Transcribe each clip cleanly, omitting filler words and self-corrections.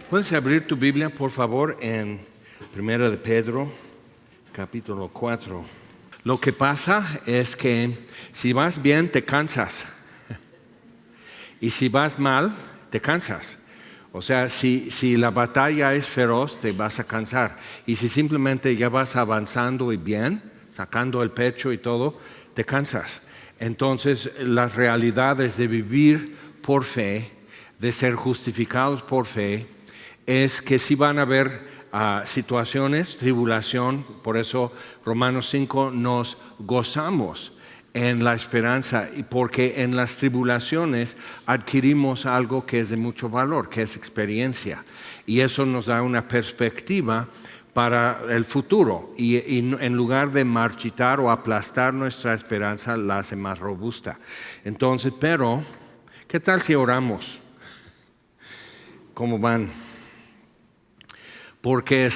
Puedes abrir tu Biblia, por favor, en 1 de Pedro, capítulo 4. Lo que pasa es que si vas bien, te cansas. Y si vas mal, te cansas. O sea, si la batalla es feroz, te vas a cansar. Y si simplemente ya vas avanzando y bien, sacando el pecho y todo, te cansas. Entonces, las realidades de vivir por fe, de ser justificados por fe, es que sí van a haber situaciones, tribulación. Por eso Romanos 5 nos gozamos en la esperanza, y porque en las tribulaciones adquirimos algo que es de mucho valor, que es experiencia, y eso nos da una perspectiva para el futuro, y en lugar de marchitar o aplastar nuestra esperanza, la hace más robusta. Entonces, pero, ¿qué tal si oramos? ¿Cómo van? Porque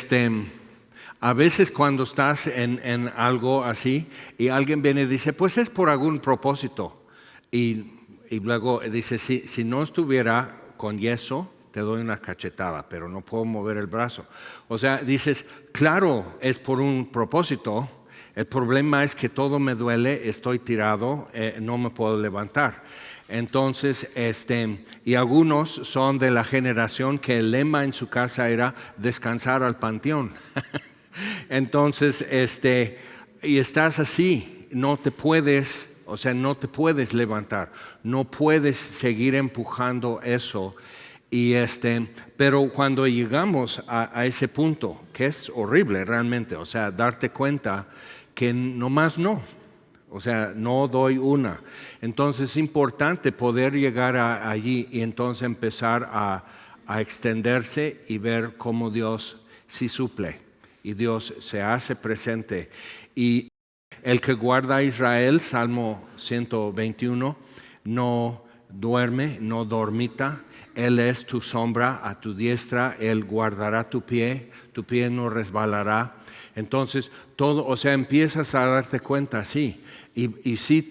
a veces cuando estás en algo así y alguien viene y dice, pues es por algún propósito. Y luego dice, si no estuviera con yeso, te doy una cachetada, pero no puedo mover el brazo. O sea, dices, claro, es por un propósito. El problema es que todo me duele, estoy tirado, no me puedo levantar. Entonces, y algunos son de la generación que el lema en su casa era descansar al panteón. Entonces, y estás así, no te puedes levantar, no puedes seguir empujando eso. Pero cuando llegamos a ese punto, que es horrible realmente, o sea, darte cuenta que nomás no. O sea, no doy una. Entonces es importante poder llegar allí y entonces empezar a extenderse y ver cómo Dios sí suple y Dios se hace presente. Y el que guarda a Israel, Salmo 121, no duerme, no dormita. Él es tu sombra a tu diestra, Él guardará tu pie no resbalará. Entonces, todo, o sea, empiezas a darte cuenta, sí. Y sí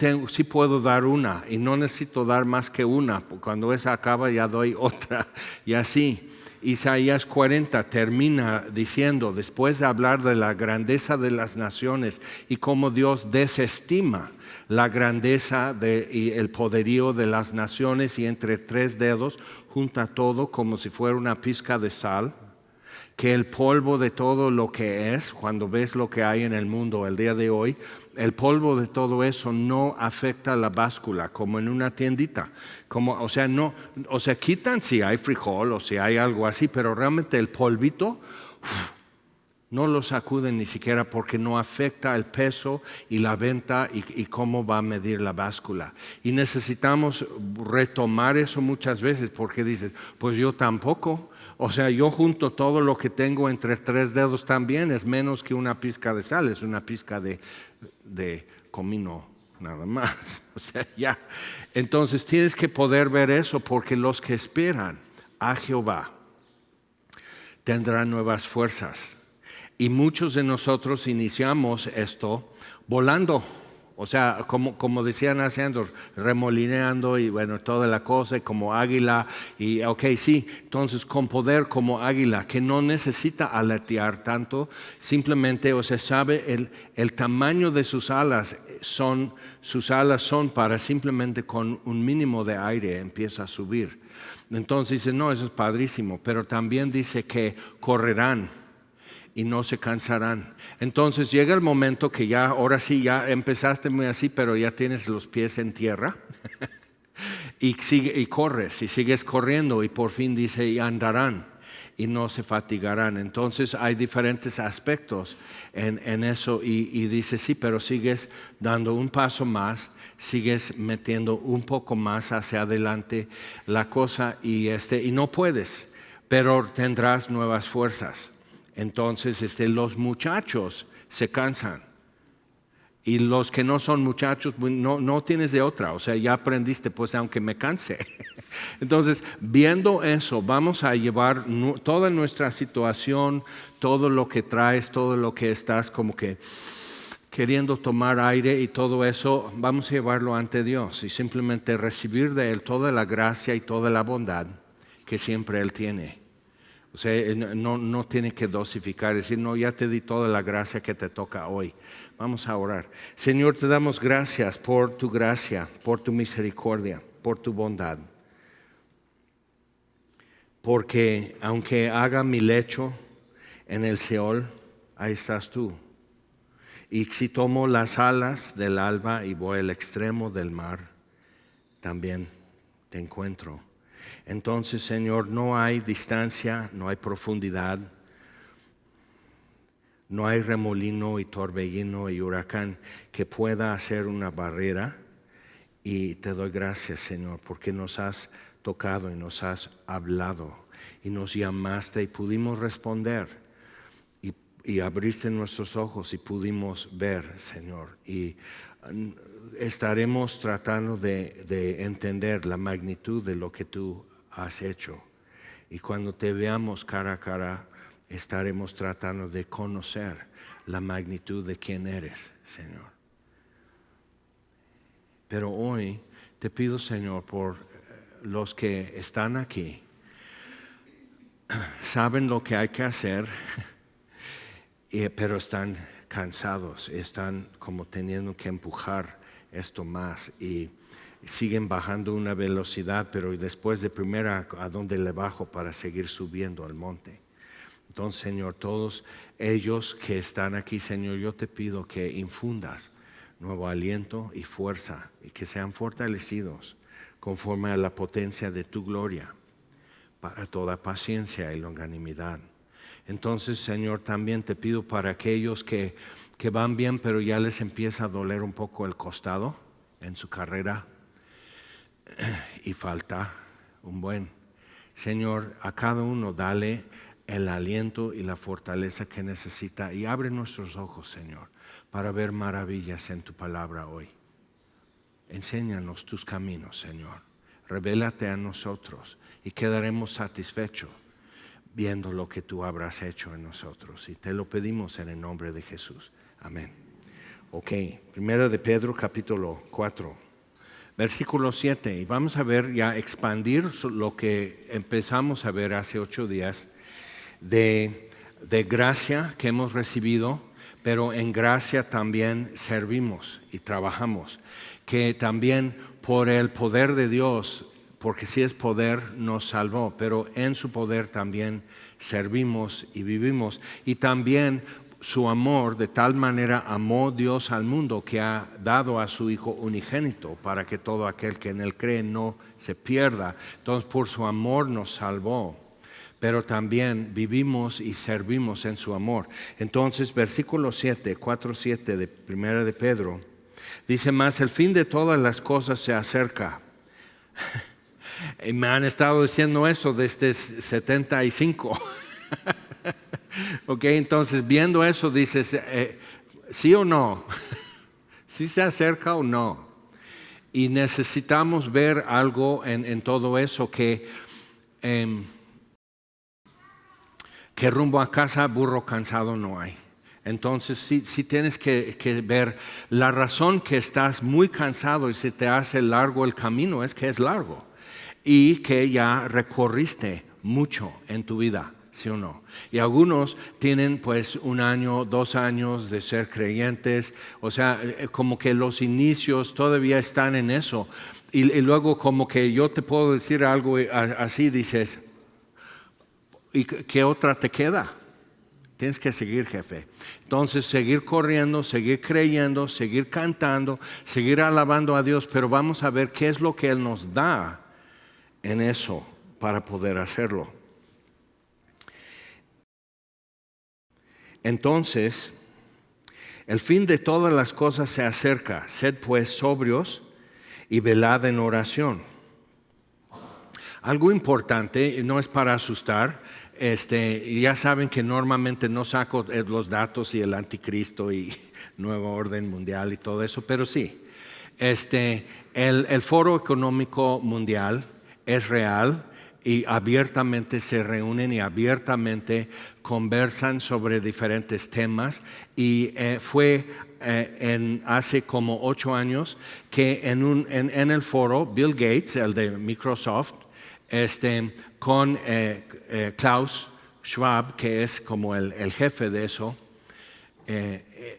puedo dar una, y no necesito dar más que una, cuando esa acaba ya doy otra, y así. Isaías 40 termina diciendo, después de hablar de la grandeza de las naciones y cómo Dios desestima la grandeza y el poderío de las naciones, y entre tres dedos junta todo como si fuera una pizca de sal, que el polvo de todo lo que es, cuando ves lo que hay en el mundo el día de hoy, el polvo de todo eso no afecta la báscula como en una tiendita. O sea, quitan si hay frijol o si hay algo así, pero realmente el polvito no lo sacuden ni siquiera, porque no afecta el peso y la venta y cómo va a medir la báscula. Y necesitamos retomar eso muchas veces, porque dices, pues yo tampoco. O sea, yo junto todo lo que tengo entre tres dedos también, es menos que una pizca de sal, es una pizca de comino nada más. O sea, ya. Entonces tienes que poder ver eso, porque los que esperan a Jehová tendrán nuevas fuerzas. Y muchos de nosotros iniciamos esto volando. O sea, como decían haciendo, remolineando y bueno, toda la cosa, y como águila, y ok, sí, entonces con poder como águila, que no necesita aletear tanto, simplemente, o sea, sabe el tamaño de sus alas son para simplemente con un mínimo de aire empieza a subir. Entonces dice, no, eso es padrísimo, pero también dice que correrán y no se cansarán. Entonces llega el momento que ya, ahora sí, ya empezaste muy así, pero ya tienes los pies en tierra y corres y sigues corriendo, y por fin dice, y andarán y no se fatigarán. Entonces hay diferentes aspectos en eso, y dice, sí, pero sigues dando un paso más, sigues metiendo un poco más hacia adelante la cosa, y no puedes, pero tendrás nuevas fuerzas. Entonces los muchachos se cansan, y los que no son muchachos no tienes de otra, o sea, ya aprendiste, pues aunque me canse. Entonces, viendo eso, vamos a llevar toda nuestra situación, todo lo que traes, todo lo que estás como que queriendo tomar aire y todo eso, vamos a llevarlo ante Dios y simplemente recibir de Él toda la gracia y toda la bondad que siempre Él tiene. O sea, no tiene que dosificar, decir, no, ya te di toda la gracia que te toca hoy. Vamos a orar. Señor, te damos gracias por tu gracia, por tu misericordia, por tu bondad. Porque aunque haga mi lecho en el Seol, ahí estás tú. Y si tomo las alas del alba y voy al extremo del mar, también te encuentro. Entonces, Señor, no hay distancia, no hay profundidad, no hay remolino y torbellino y huracán que pueda hacer una barrera. Y te doy gracias, Señor, porque nos has tocado y nos has hablado y nos llamaste y pudimos responder y abriste nuestros ojos y pudimos ver, Señor. Y estaremos tratando de entender la magnitud de lo que tú has hecho. Y cuando te veamos cara a cara, estaremos tratando de conocer la magnitud de quién eres, Señor. Pero hoy te pido, Señor, por los que están aquí, saben lo que hay que hacer, pero están cansados, están como teniendo que empujar esto más y siguen bajando una velocidad, pero después de primera, ¿a dónde le bajo para seguir subiendo al monte? Entonces, Señor, todos ellos que están aquí, Señor, yo te pido que infundas nuevo aliento y fuerza y que sean fortalecidos conforme a la potencia de tu gloria para toda paciencia y longanimidad. Entonces, Señor, también te pido para aquellos que van bien, pero ya les empieza a doler un poco el costado en su carrera y falta un buen. Señor, a cada uno dale el aliento y la fortaleza que necesita y abre nuestros ojos, Señor, para ver maravillas en tu palabra hoy. Enséñanos tus caminos, Señor. Revélate a nosotros y quedaremos satisfechos viendo lo que tú habrás hecho en nosotros. Y te lo pedimos en el nombre de Jesús. Amén. Ok, Primera de Pedro capítulo 4, versículo 7. Y vamos a ver ya expandir lo que empezamos a ver hace 8 días de gracia que hemos recibido, pero en gracia también servimos y trabajamos. Que también por el poder de Dios, porque si es poder, nos salvó, pero en su poder también servimos y vivimos. Y también su amor, de tal manera amó Dios al mundo que ha dado a su Hijo unigénito para que todo aquel que en él cree no se pierda. Entonces por su amor nos salvó, pero también vivimos y servimos en su amor. Entonces versículo 7, 4:7 de Primera de Pedro, dice: mas el fin de todas las cosas se acerca. Y me han estado diciendo eso desde 75. Ok, entonces viendo eso dices, ¿sí o no? ¿Sí se acerca o no? Y necesitamos ver algo en todo eso que rumbo a casa burro cansado no hay. Entonces sí tienes que ver la razón que estás muy cansado y se te hace largo el camino es que es largo y que ya recorriste mucho en tu vida, ¿sí o no? Y algunos tienen pues 1 año, 2 años de ser creyentes, o sea, como que los inicios todavía están en eso. Y luego como que yo te puedo decir algo así, dices, ¿y qué otra te queda? Tienes que seguir, jefe. Entonces, seguir corriendo, seguir creyendo, seguir cantando, seguir alabando a Dios, pero vamos a ver qué es lo que Él nos da en eso para poder hacerlo. Entonces, el fin de todas las cosas se acerca. Sed pues sobrios y velad en oración. Algo importante, no es para asustar, ya saben que normalmente no saco los datos y el anticristo y nuevo orden mundial y todo eso, pero sí, el Foro Económico Mundial es real y abiertamente se reúnen y abiertamente conversan sobre diferentes temas y fue hace como 8 años que en el foro Bill Gates, el de Microsoft, con Klaus Schwab, que es como el jefe de eso,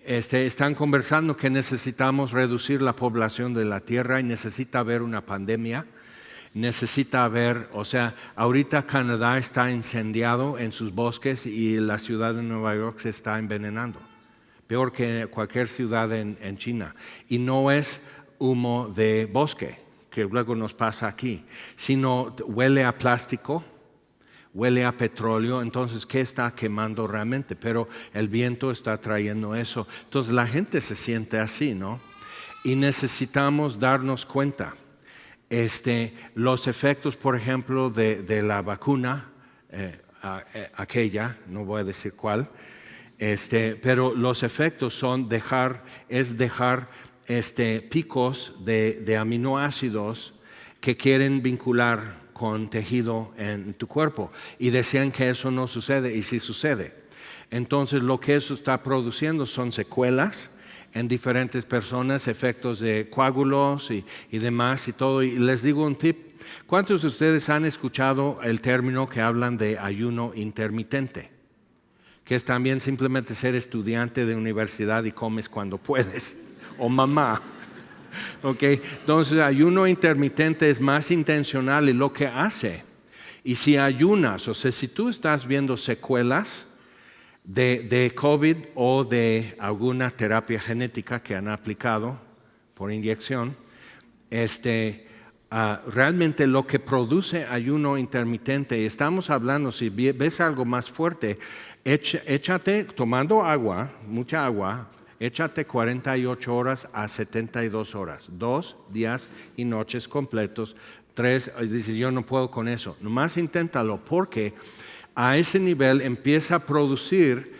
están conversando que necesitamos reducir la población de la Tierra y necesita haber una pandemia. Necesita haber, o sea, ahorita Canadá está incendiado en sus bosques y la ciudad de Nueva York se está envenenando, peor que cualquier ciudad en China. Y no es humo de bosque, que luego nos pasa aquí, sino huele a plástico, huele a petróleo. Entonces, ¿qué está quemando realmente? Pero el viento está trayendo eso. Entonces la gente se siente así, ¿no? Y necesitamos darnos cuenta. Los efectos, por ejemplo, de la vacuna, aquella, no voy a decir cuál, pero los efectos son dejar picos de aminoácidos que quieren vincular con tejido en tu cuerpo y decían que eso no sucede y sí sucede. Entonces lo que eso está produciendo son secuelas en diferentes personas, efectos de coágulos y demás y todo. Y les digo un tip: ¿cuántos de ustedes han escuchado el término que hablan de ayuno intermitente? Que es también simplemente ser estudiante de universidad y comes cuando puedes, o mamá. Okay. Entonces ayuno intermitente es más intencional y lo que hace. Y si ayunas, o sea, si tú estás viendo secuelas de COVID o de alguna terapia genética que han aplicado por inyección, realmente lo que produce ayuno intermitente, estamos hablando, si ves algo más fuerte, échate tomando agua, mucha agua, échate 48 horas a 72 horas, 2 días y noches completos, 3, dices yo no puedo con eso, nomás inténtalo, porque a ese nivel empieza a producir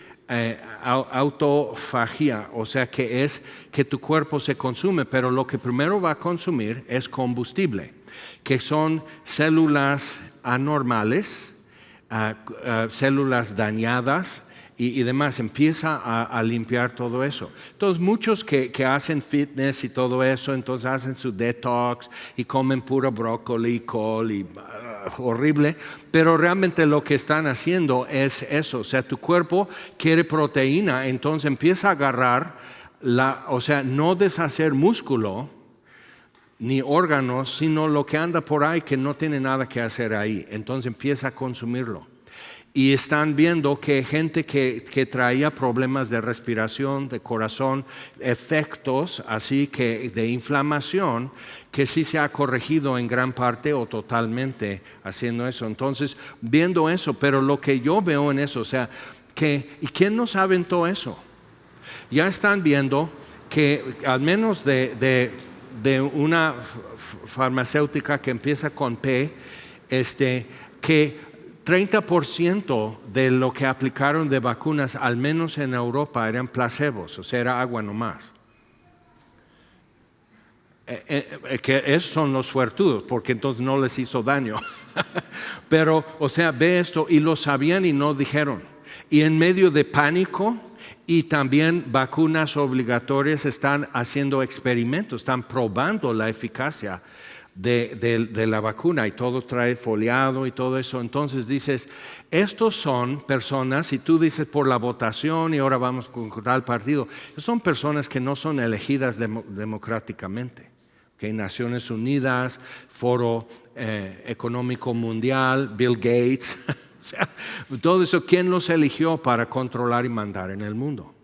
autofagia, o sea que es que tu cuerpo se consume, pero lo que primero va a consumir es combustible, que son células anormales, células dañadas y demás. Empieza a limpiar todo eso. Entonces muchos que hacen fitness y todo eso, entonces hacen su detox y comen puro brócoli, col y horrible, pero realmente lo que están haciendo es eso. O sea, tu cuerpo quiere proteína, entonces empieza a agarrar o sea, no deshacer músculo ni órganos, sino lo que anda por ahí que no tiene nada que hacer ahí. Entonces empieza a consumirlo. Y están viendo que gente que traía problemas de respiración, de corazón, efectos así que de inflamación, que sí se ha corregido en gran parte o totalmente haciendo eso. Entonces, viendo eso, pero lo que yo veo en eso, o sea, ¿y quién no sabe en todo eso? Ya están viendo que al menos de una farmacéutica que empieza con P, que 30% de lo que aplicaron de vacunas, al menos en Europa, eran placebos, o sea, era agua nomás. Que esos son los suertudos, porque entonces no les hizo daño. Pero, o sea, ve esto, y lo sabían y no dijeron. Y en medio de pánico y también vacunas obligatorias, están haciendo experimentos, están probando la eficacia de la vacuna y todo trae foliado y todo eso. Entonces dices, estos son personas, y tú dices por la votación y ahora vamos con tal partido, son personas que no son elegidas democráticamente. Okay, Naciones Unidas, Foro Económico Mundial, Bill Gates, o sea, todo eso, ¿quién los eligió para controlar y mandar en el mundo?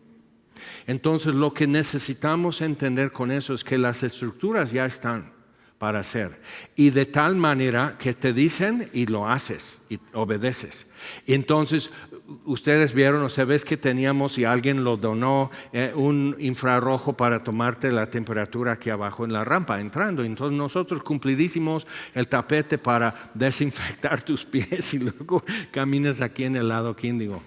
Entonces lo que necesitamos entender con eso es que las estructuras ya están para hacer, y de tal manera que te dicen y lo haces y obedeces. Y entonces ustedes vieron, o sea, ves que teníamos, y alguien lo donó, un infrarrojo para tomarte la temperatura aquí abajo en la rampa entrando. Entonces nosotros cumplidísimos el tapete para desinfectar tus pies y luego caminas aquí en el lado Quíndigo.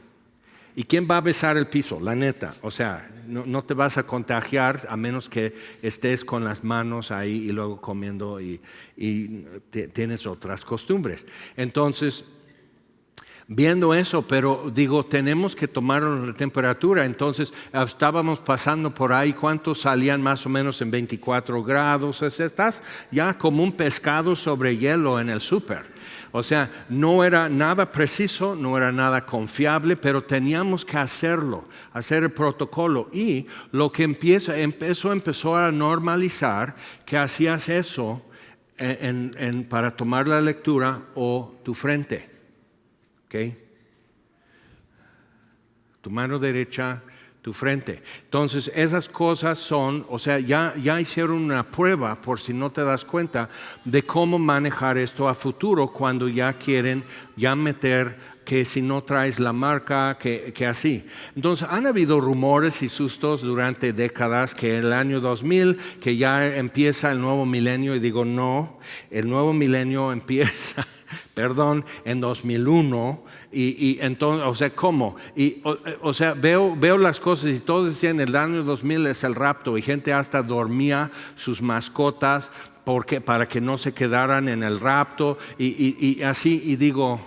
¿Y quién va a besar el piso? La neta, o sea, no te vas a contagiar a menos que estés con las manos ahí y luego comiendo y tienes otras costumbres. Entonces, viendo eso, pero digo, tenemos que tomar la temperatura. Entonces, estábamos pasando por ahí, ¿cuántos salían más o menos en 24 grados? O sea, estás ya como un pescado sobre hielo en el súper. O sea, no era nada preciso, no era nada confiable, pero teníamos que hacerlo, hacer el protocolo. Y lo que empezó a normalizar que hacías eso para tomar la lectura o tu frente. ¿Okay? Tu mano derecha, tu frente. Entonces, esas cosas son, o sea, ya hicieron una prueba, por si no te das cuenta, de cómo manejar esto a futuro cuando ya quieren meter que si no traes la marca, que así. Entonces, han habido rumores y sustos durante décadas que el año 2000, que ya empieza el nuevo milenio, y digo, no, el nuevo milenio empieza... Perdón, en 2001, y entonces, o sea, ¿cómo? O sea, veo las cosas y todos decían el año 2000 es el rapto, y gente hasta dormía sus mascotas para que no se quedaran en el rapto, y así, y digo,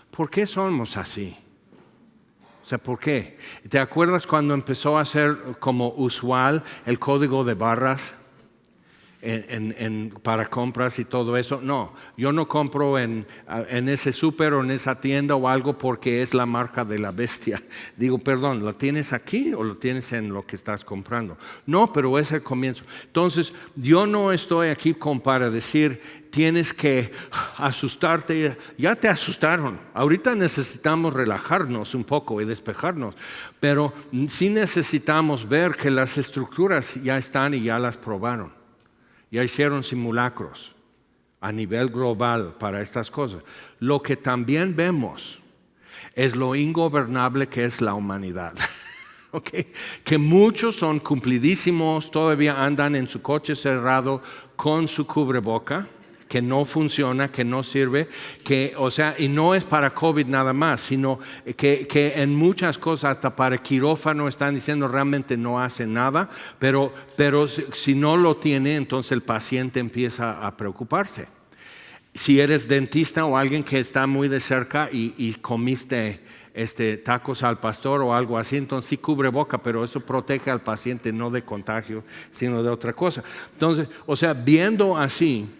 ¿por qué somos así? O sea, ¿por qué? ¿Te acuerdas cuando empezó a ser como usual el código de barras? Para compras y todo eso. No, yo no compro en ese súper o en esa tienda o algo porque es la marca de la bestia. Digo, perdón, ¿lo tienes aquí o lo tienes en lo que estás comprando? No, pero es el comienzo. Entonces, yo no estoy aquí para decir, tienes que asustarte. Ya te asustaron. Ahorita necesitamos relajarnos un poco y despejarnos, pero sí necesitamos ver que las estructuras ya están y ya las probaron. Ya hicieron simulacros a nivel global para estas cosas. Lo que también vemos es lo ingobernable que es la humanidad. Okay. Que muchos son cumplidísimos, todavía andan en su coche cerrado con su cubreboca, que no funciona, que no sirve, o sea, y no es para COVID nada más, sino que en muchas cosas, hasta para quirófano, están diciendo realmente no hace nada, pero si no lo tiene, entonces el paciente empieza a preocuparse. Si eres dentista o alguien que está muy de cerca y comiste tacos al pastor o algo así, entonces sí cubre boca, pero eso protege al paciente no de contagio, sino de otra cosa. Entonces, o sea, viendo así,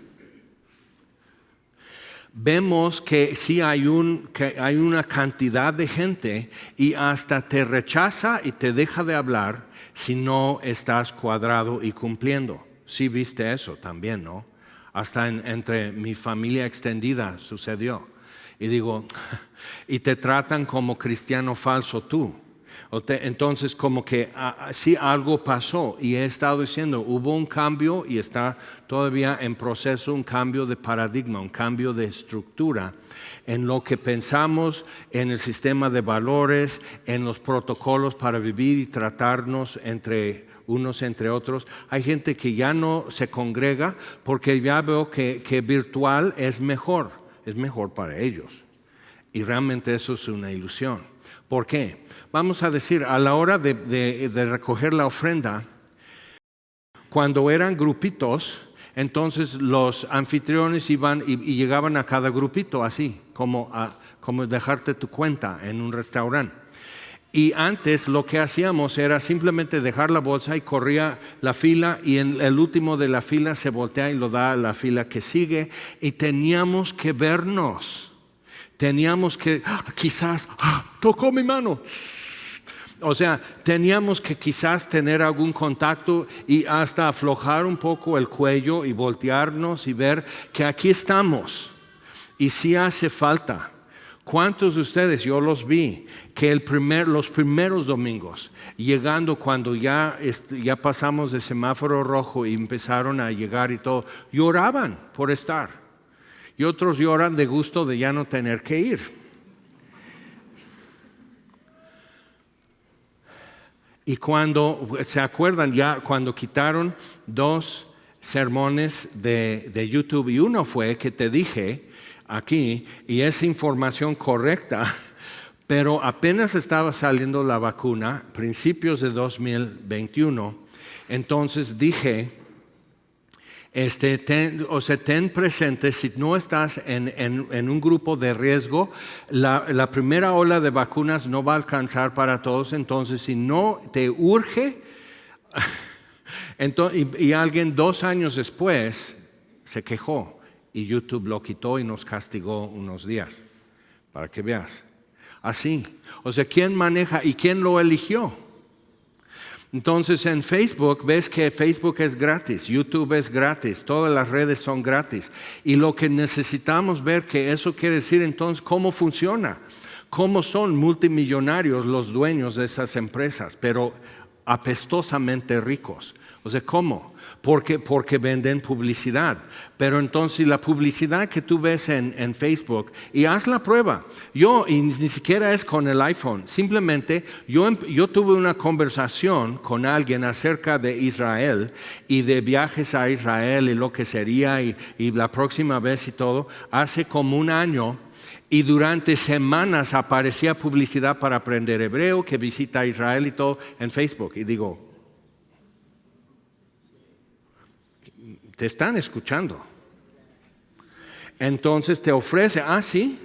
vemos que sí hay una cantidad de gente y hasta te rechaza y te deja de hablar si no estás cuadrado y cumpliendo. Sí viste eso también, ¿no? Hasta entre mi familia extendida sucedió. Y digo, y te tratan como cristiano falso tú. Entonces como que sí algo pasó y he estado diciendo, hubo un cambio y está todavía en proceso un cambio de paradigma, un cambio de estructura en lo que pensamos, en el sistema de valores, en los protocolos para vivir y tratarnos entre unos entre otros. Hay gente que ya no se congrega porque ya veo que virtual es mejor para ellos. Y realmente eso es una ilusión. ¿Por qué? Vamos a decir, a la hora de recoger la ofrenda, cuando eran grupitos, entonces los anfitriones iban y llegaban a cada grupito así, como dejarte tu cuenta en un restaurante. Y antes lo que hacíamos era simplemente dejar la bolsa y corría la fila y en el último de la fila se voltea y lo da a la fila que sigue y teníamos que vernos. Teníamos que, quizás, tocó mi mano. O sea, teníamos que quizás tener algún contacto y hasta aflojar un poco el cuello y voltearnos y ver que aquí estamos. Y sí hace falta. ¿Cuántos de ustedes, yo los vi, que los primeros domingos, llegando cuando ya pasamos de semáforo rojo y empezaron a llegar y todo, lloraban por estar? Y otros lloran de gusto de ya no tener que ir. Y cuando, ¿se acuerdan ya cuando quitaron 2 sermones de YouTube? Y uno fue que te dije aquí, y es información correcta, pero apenas estaba saliendo la vacuna, principios de 2021, entonces dije, ten presente, si no estás en un grupo de riesgo, la primera ola de vacunas no va a alcanzar para todos, entonces si no te urge, y alguien 2 años después se quejó y YouTube lo quitó y nos castigó unos días, para que veas. Así, o sea, ¿quién maneja y quién lo eligió? Entonces en Facebook ves que Facebook es gratis, YouTube es gratis, todas las redes son gratis. Y lo que necesitamos ver que eso quiere decir entonces cómo funciona, cómo son multimillonarios los dueños de esas empresas, pero apestosamente ricos. O sea, ¿cómo? Porque venden publicidad. Pero entonces la publicidad que tú ves en Facebook, y haz la prueba. Y ni siquiera es con el iPhone. Simplemente yo tuve una conversación con alguien acerca de Israel y de viajes a Israel y lo que sería y la próxima vez y todo, hace como un año. Y durante semanas aparecía publicidad para aprender hebreo, que visita Israel y todo en Facebook. Y digo, te están escuchando. Entonces te ofrece, sí,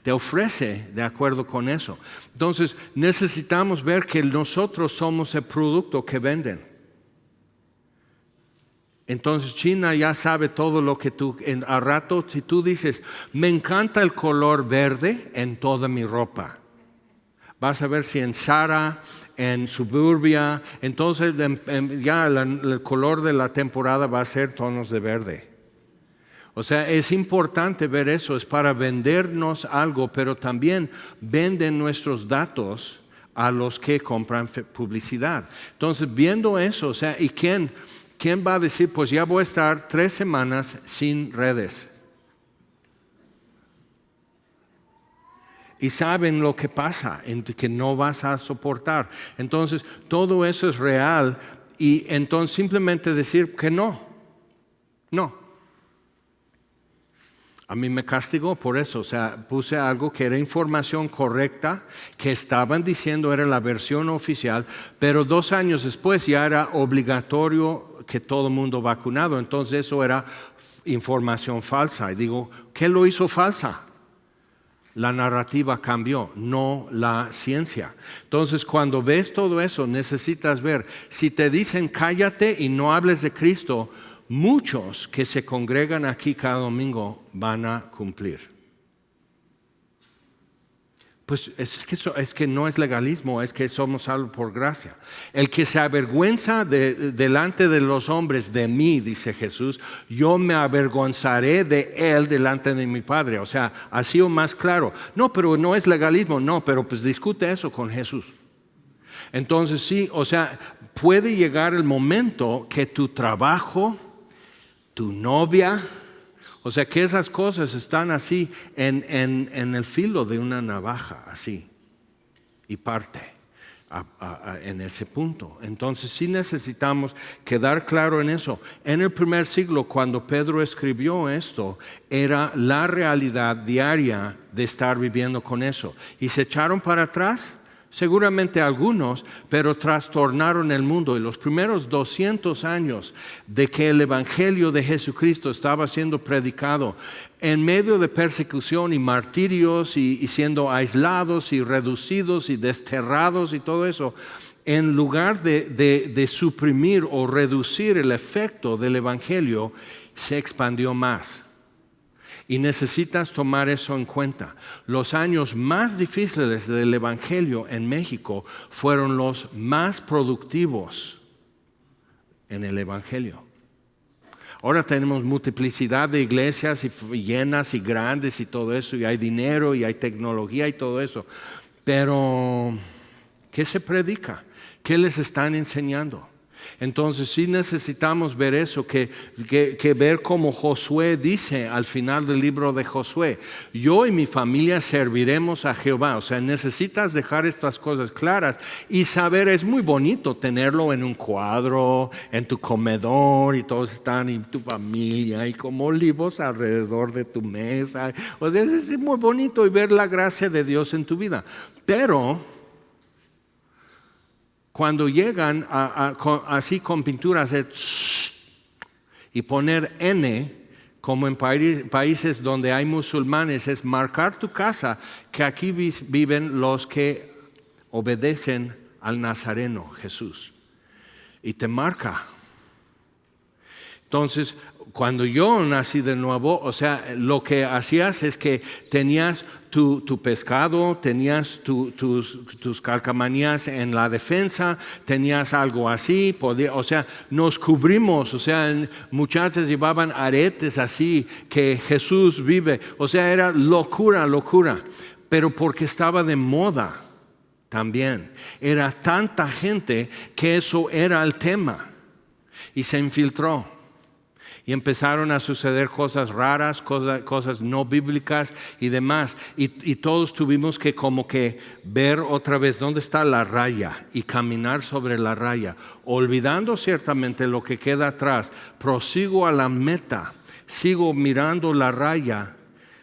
te ofrece de acuerdo con eso. Entonces necesitamos ver que nosotros somos el producto que venden. Entonces China ya sabe todo lo que tú, a rato si tú dices, me encanta el color verde en toda mi ropa. Vas a ver si en Zara, en Suburbia, entonces ya el color de la temporada va a ser tonos de verde. O sea, es importante ver eso, es para vendernos algo, pero también venden nuestros datos a los que compran publicidad. Entonces, viendo eso, o sea, ¿y quién va a decir, pues ya voy a estar 3 semanas sin redes? Y saben lo que pasa, que no vas a soportar. Entonces, todo eso es real y entonces simplemente decir que no. A mí me castigó por eso, o sea, puse algo que era información correcta, que estaban diciendo era la versión oficial, pero 2 años después ya era obligatorio que todo el mundo vacunado, entonces eso era información falsa. Y digo, ¿qué lo hizo falsa? La narrativa cambió, no la ciencia. Entonces, cuando ves todo eso, necesitas ver, si te dicen cállate y no hables de Cristo, muchos que se congregan aquí cada domingo van a cumplir. Pues es que no es legalismo, es que somos salvos por gracia. El que se avergüenza delante de los hombres de mí, dice Jesús, yo me avergonzaré de él delante de mi Padre. O sea, así o más claro. No, pero no es legalismo, no, pero pues discute eso con Jesús. Entonces sí, o sea, puede llegar el momento que tu trabajo, tu novia, o sea que esas cosas están así en el filo de una navaja, así, y parte en ese punto. Entonces sí necesitamos quedar claro en eso. En el primer siglo, cuando Pedro escribió esto, era la realidad diaria de estar viviendo con eso. ¿Y se echaron para atrás? Seguramente algunos, pero trastornaron el mundo. Y los primeros 200 años de que el Evangelio de Jesucristo estaba siendo predicado en medio de persecución y martirios y siendo aislados y reducidos y desterrados y todo eso, en lugar de suprimir o reducir el efecto del Evangelio, se expandió más. Y necesitas tomar eso en cuenta. Los años más difíciles del Evangelio en México fueron los más productivos en el Evangelio. Ahora tenemos multiplicidad de iglesias y llenas y grandes y todo eso, y hay dinero y hay tecnología y todo eso. Pero, ¿qué se predica? ¿Qué les están enseñando? Entonces sí necesitamos ver eso, que ver como Josué dice al final del libro de Josué, yo y mi familia serviremos a Jehová. O sea, necesitas dejar estas cosas claras y saber, es muy bonito tenerlo en un cuadro, en tu comedor y todos están en tu familia y como olivos alrededor de tu mesa. O sea, es muy bonito y ver la gracia de Dios en tu vida, pero cuando llegan así con pinturas y poner N, como en países donde hay musulmanes, es marcar tu casa, que aquí viven los que obedecen al Nazareno, Jesús. Y te marca. Entonces, cuando yo nací de nuevo, o sea, lo que hacías es que tenías tu pescado, tenías tus calcamanías en la defensa, tenías algo así, o sea, nos cubrimos, o sea, muchachas llevaban aretes así, que Jesús vive, o sea, era locura, pero porque estaba de moda también. Era tanta gente que eso era el tema y se infiltró. Y empezaron a suceder cosas raras, cosas no bíblicas y demás. Y todos tuvimos que como que ver otra vez dónde está la raya y caminar sobre la raya. Olvidando ciertamente lo que queda atrás, prosigo a la meta, sigo mirando la raya,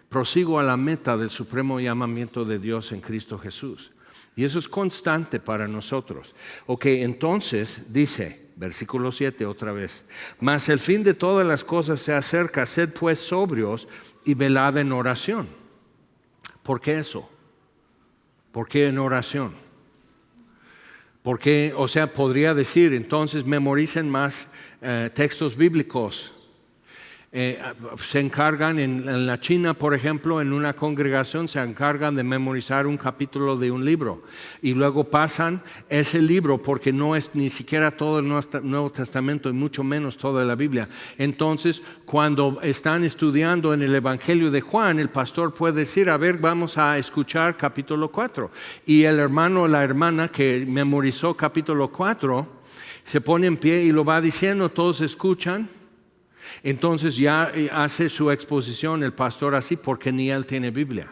prosigo a la meta del supremo llamamiento de Dios en Cristo Jesús. Y eso es constante para nosotros. Ok, entonces dice, versículo 7 otra vez. Mas el fin de todas las cosas se acerca, sed pues sobrios y velad en oración. ¿Por qué eso? ¿Por qué en oración? Porque, o sea, podría decir, entonces memoricen más textos bíblicos. Se encargan en la China, por ejemplo, en una congregación se encargan de memorizar un capítulo de un libro y luego pasan ese libro, porque no es ni siquiera todo el Nuevo Testamento y mucho menos toda la Biblia. Entonces, cuando están estudiando en el Evangelio de Juan, el pastor puede decir, a ver, vamos a escuchar capítulo 4, y el hermano o la hermana que memorizó capítulo 4 se pone en pie y lo va diciendo, todos escuchan. Entonces ya hace su exposición el pastor así, porque ni él tiene Biblia.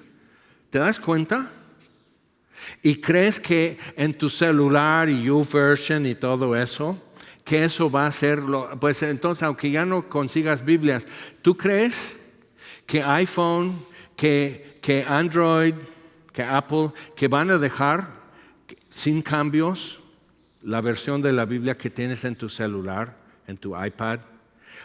¿Te das cuenta? ¿Y crees que en tu celular y YouVersion y todo eso, que eso va a ser pues entonces, aunque ya no consigas Biblias, ¿tú crees que iPhone, que Android, que Apple, que van a dejar sin cambios la versión de la Biblia que tienes en tu celular, en tu iPad?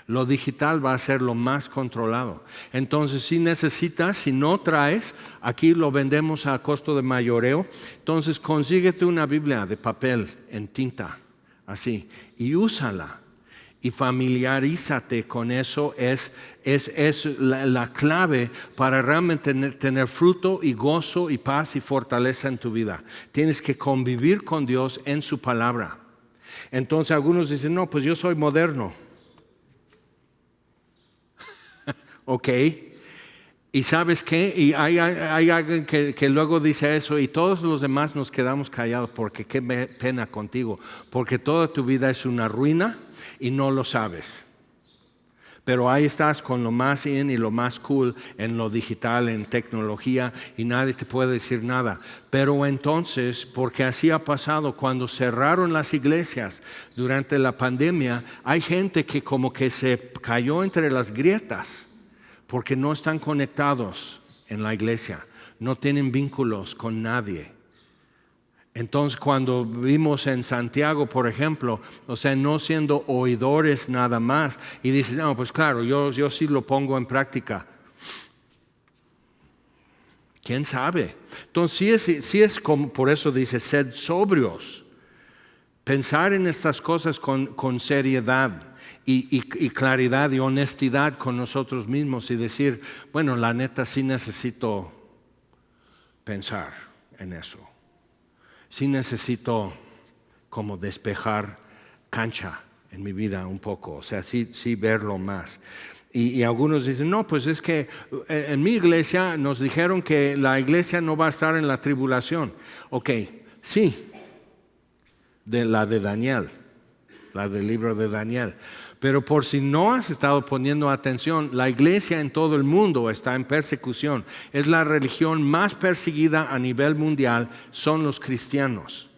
Lo digital va a ser lo más controlado. Entonces, si necesitas, si no traes, aquí lo vendemos a costo de mayoreo. Entonces, consíguete una Biblia de papel en tinta, así, y úsala. Y familiarízate con eso. Es la clave para realmente tener fruto y gozo y paz y fortaleza en tu vida. Tienes que convivir con Dios en su palabra. Entonces, algunos dicen, no, pues yo soy moderno. Ok, y ¿sabes qué? Y hay alguien que luego dice eso y todos los demás nos quedamos callados porque qué pena contigo, porque toda tu vida es una ruina y no lo sabes. Pero ahí estás con lo más in y lo más cool en lo digital, en tecnología, y nadie te puede decir nada. Pero entonces, porque así ha pasado, cuando cerraron las iglesias durante la pandemia, hay gente que como que se cayó entre las grietas, porque no están conectados en la iglesia, no tienen vínculos con nadie. Entonces, cuando vimos en Santiago, por ejemplo, o sea, no siendo oidores nada más, y dices, no, pues claro, yo sí lo pongo en práctica. ¿Quién sabe? Entonces, sí es como, por eso dice, sed sobrios. Pensar en estas cosas con seriedad. Y claridad y honestidad con nosotros mismos y decir, bueno, la neta sí necesito pensar en eso. Sí necesito como despejar cancha en mi vida un poco, o sea, sí verlo más. Y algunos dicen, no, pues es que en mi iglesia nos dijeron que la iglesia no va a estar en la tribulación. Ok, sí, la de Daniel, la del libro de Daniel. Pero por si no has estado poniendo atención, la iglesia en todo el mundo está en persecución. Es la religión más perseguida a nivel mundial, son los cristianos.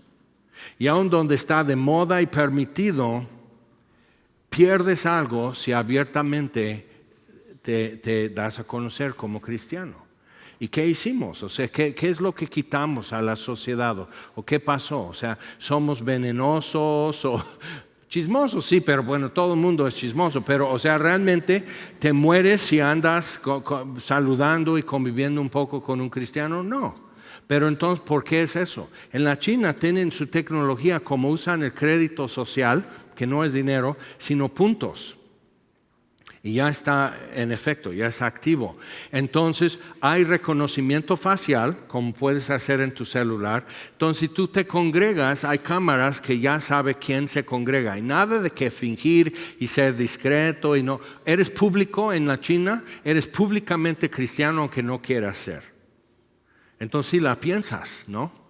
Y aun donde está de moda y permitido, pierdes algo si abiertamente te das a conocer como cristiano. ¿Y qué hicimos? O sea, ¿qué es lo que quitamos a la sociedad? ¿O qué pasó? O sea, ¿somos venenosos o chismosos? Sí, pero bueno, todo el mundo es chismoso, pero o sea, realmente te mueres si andas saludando y conviviendo un poco con un cristiano. No, pero entonces, ¿por qué es eso? En la China tienen su tecnología, como usan el crédito social, que no es dinero, sino puntos. y ya está en efecto, ya está activo. Entonces hay reconocimiento facial, como puedes hacer en tu celular. Entonces si tú te congregas, hay cámaras que ya saben quién se congrega. Y nada de que fingir y ser discreto. Y no. Eres público en la China, eres públicamente cristiano aunque no quieras ser. Entonces sí la piensas, ¿no?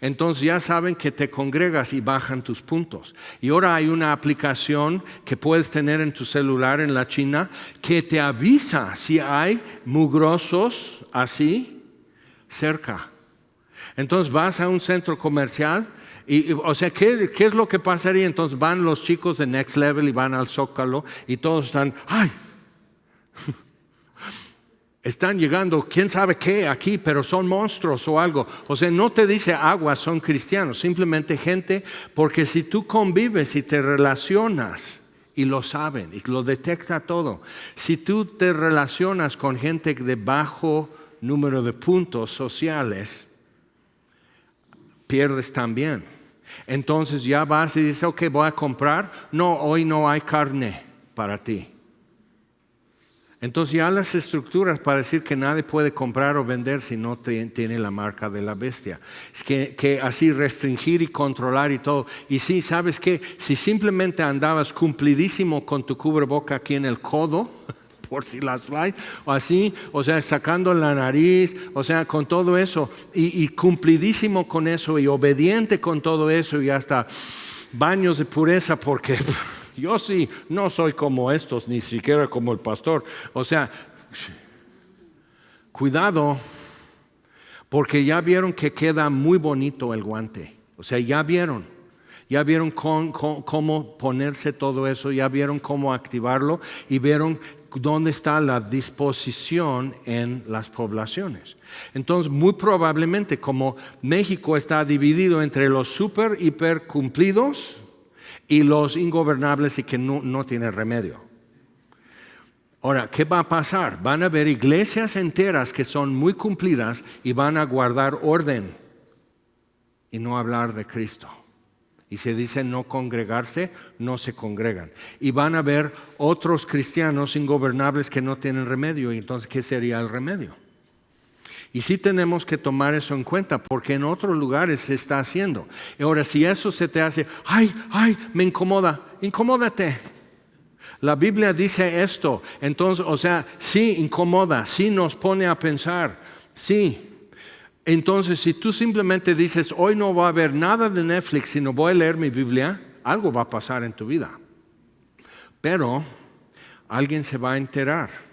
Entonces ya saben que te congregas y bajan tus puntos. Y ahora hay una aplicación que puedes tener en tu celular en la China que te avisa si hay mugrosos así cerca. Entonces vas a un centro comercial y, o sea, ¿qué es lo que pasaría? Entonces van los chicos de Next Level y van al Zócalo y todos están, ¡ay! Están llegando, quién sabe qué aquí, pero son monstruos o algo. O sea, no te dice aguas, son cristianos, simplemente gente, porque si tú convives y te relacionas, y lo saben, y lo detecta todo. Si tú te relacionas con gente de bajo número de puntos sociales, pierdes también. Entonces ya vas y dices, ok, voy a comprar. No, hoy no hay carne para ti. Entonces ya las estructuras para decir que nadie puede comprar o vender si no tiene la marca de la bestia. Es que así restringir y controlar y todo. Y sí, ¿sabes qué? Si simplemente andabas cumplidísimo con tu cubreboca aquí en el codo, por si las traes, o así, o sea, sacando la nariz, o sea, con todo eso, y cumplidísimo con eso, y obediente con todo eso, y hasta baños de pureza, porque... Yo sí, no soy como estos, ni siquiera como el pastor. O sea, cuidado, porque ya vieron que queda muy bonito el guante. O sea, ya vieron cómo ponerse todo eso, ya vieron cómo activarlo y vieron dónde está la disposición en las poblaciones. Entonces, muy probablemente, como México está dividido entre los súper, hiper cumplidos y los ingobernables y que no tienen remedio. Ahora, ¿qué va a pasar? Van a haber iglesias enteras que son muy cumplidas y van a guardar orden y no hablar de Cristo. Y se dice no congregarse, no se congregan. Y van a haber otros cristianos ingobernables que no tienen remedio. Y entonces, ¿qué sería el remedio? Y sí tenemos que tomar eso en cuenta porque en otros lugares se está haciendo. Y ahora, si eso se te hace, ay, me incomoda, incomódate. La Biblia dice esto. Entonces, o sea, sí incomoda, sí nos pone a pensar, sí. Entonces, si tú simplemente dices, hoy no va a haber nada de Netflix, sino voy a leer mi Biblia, algo va a pasar en tu vida. Pero alguien se va a enterar.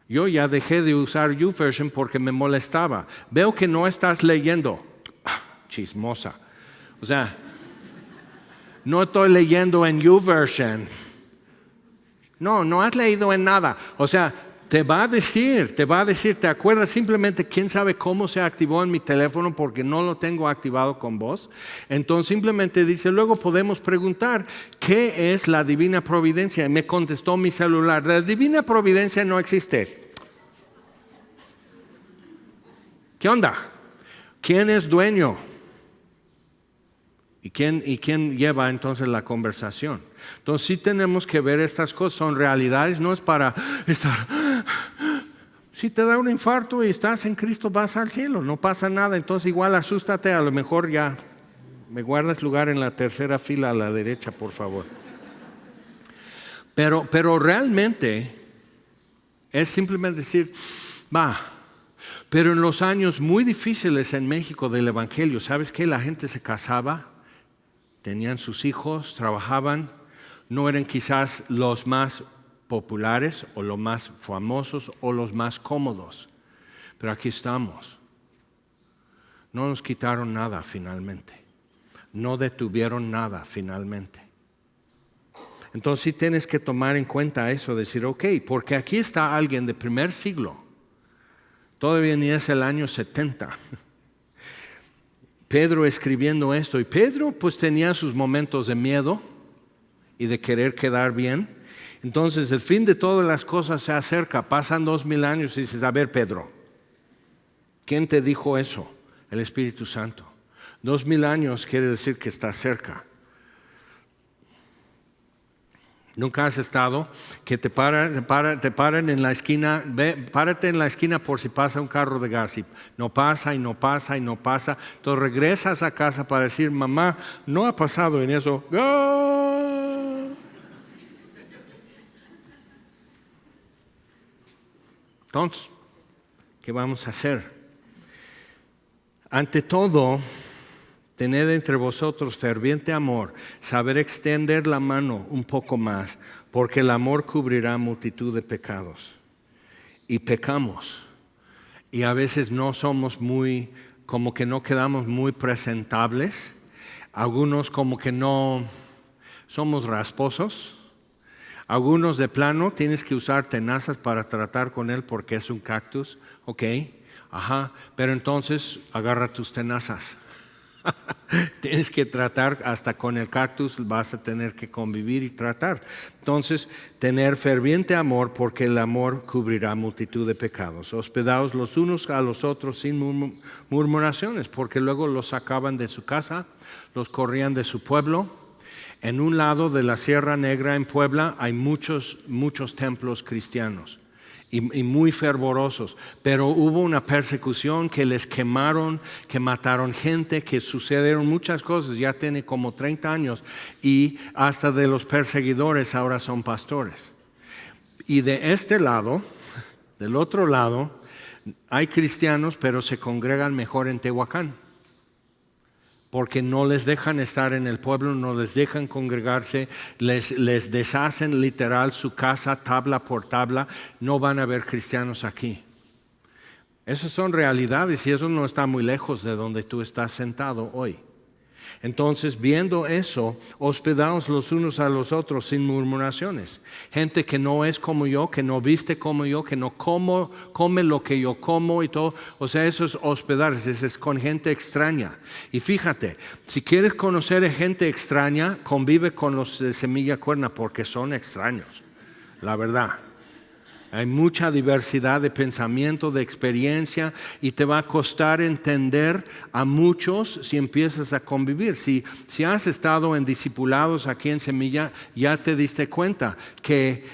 Yo ya dejé de usar YouVersion porque me molestaba. Veo que no estás leyendo. Chismosa. O sea, no estoy leyendo en YouVersion. No has leído en nada. O sea, te va a decir, ¿te acuerdas? Simplemente, quién sabe cómo se activó en mi teléfono porque no lo tengo activado con voz. Entonces simplemente dice, luego podemos preguntar, ¿qué es la divina providencia? Y me contestó mi celular, la divina providencia no existe. ¿Qué onda? ¿Quién es dueño? ¿Y quién lleva entonces la conversación? Entonces sí tenemos que ver estas cosas, son realidades, no es para estar... Si te da un infarto y estás en Cristo vas al cielo, no pasa nada, entonces igual asústate, a lo mejor ya me guardas lugar en la tercera fila a la derecha, por favor. Pero realmente es simplemente decir, pero en los años muy difíciles en México del Evangelio, ¿sabes qué? La gente se casaba, tenían sus hijos, trabajaban, no eran quizás los más populares o los más famosos o los más cómodos, pero aquí estamos. No nos quitaron nada finalmente, no detuvieron nada finalmente. Entonces sí tienes que tomar en cuenta eso, decir, ok, porque aquí está alguien de primer siglo, todavía ni es el año 70. Pedro escribiendo esto, y Pedro pues tenía sus momentos de miedo y de querer quedar bien. Entonces el fin de todas las cosas se acerca, pasan 2000 años y dices, a ver Pedro, ¿quién te dijo eso? El Espíritu Santo. 2000 años quiere decir que está cerca. Nunca has estado que te paran en la esquina, párate en la esquina por si pasa un carro de gas y no pasa y no pasa y no pasa. Entonces regresas a casa para decir, mamá, no ha pasado en eso. ¡Ah! Entonces, ¿qué vamos a hacer? Ante todo, tened entre vosotros ferviente amor, saber extender la mano un poco más, porque el amor cubrirá multitud de pecados. Y pecamos. Y a veces no somos como que no quedamos muy presentables. Algunos como que no somos rasposos. Algunos de plano tienes que usar tenazas para tratar con él porque es un cactus. Ok, pero entonces agarra tus tenazas. Tienes que tratar hasta con el cactus, vas a tener que convivir y tratar. Entonces, tener ferviente amor, porque el amor cubrirá multitud de pecados. Hospedaos los unos a los otros sin murmuraciones, porque luego los sacaban de su casa, los corrían de su pueblo. En un lado de la Sierra Negra en Puebla hay muchos templos cristianos. Y muy fervorosos, pero hubo una persecución que les quemaron, que mataron gente, que sucedieron muchas cosas, ya tiene como 30 años y hasta de los perseguidores ahora son pastores. Y de este lado, del otro lado, hay cristianos pero se congregan mejor en Tehuacán. Porque no les dejan estar en el pueblo, no les dejan congregarse, les deshacen literal su casa tabla por tabla, no van a ver cristianos aquí. Esas son realidades y eso no está muy lejos de donde tú estás sentado hoy. Entonces, viendo eso, hospedaos los unos a los otros sin murmuraciones. Gente que no es como yo, que no viste como yo, que no come lo que yo como y todo. O sea, eso es hospedarse, es con gente extraña. Y fíjate, si quieres conocer a gente extraña, convive con los de Semilla Cuerna porque son extraños, la verdad. Hay mucha diversidad de pensamiento, de experiencia y te va a costar entender a muchos si empiezas a convivir. Si has estado en discipulados aquí en Semilla, ya te diste cuenta que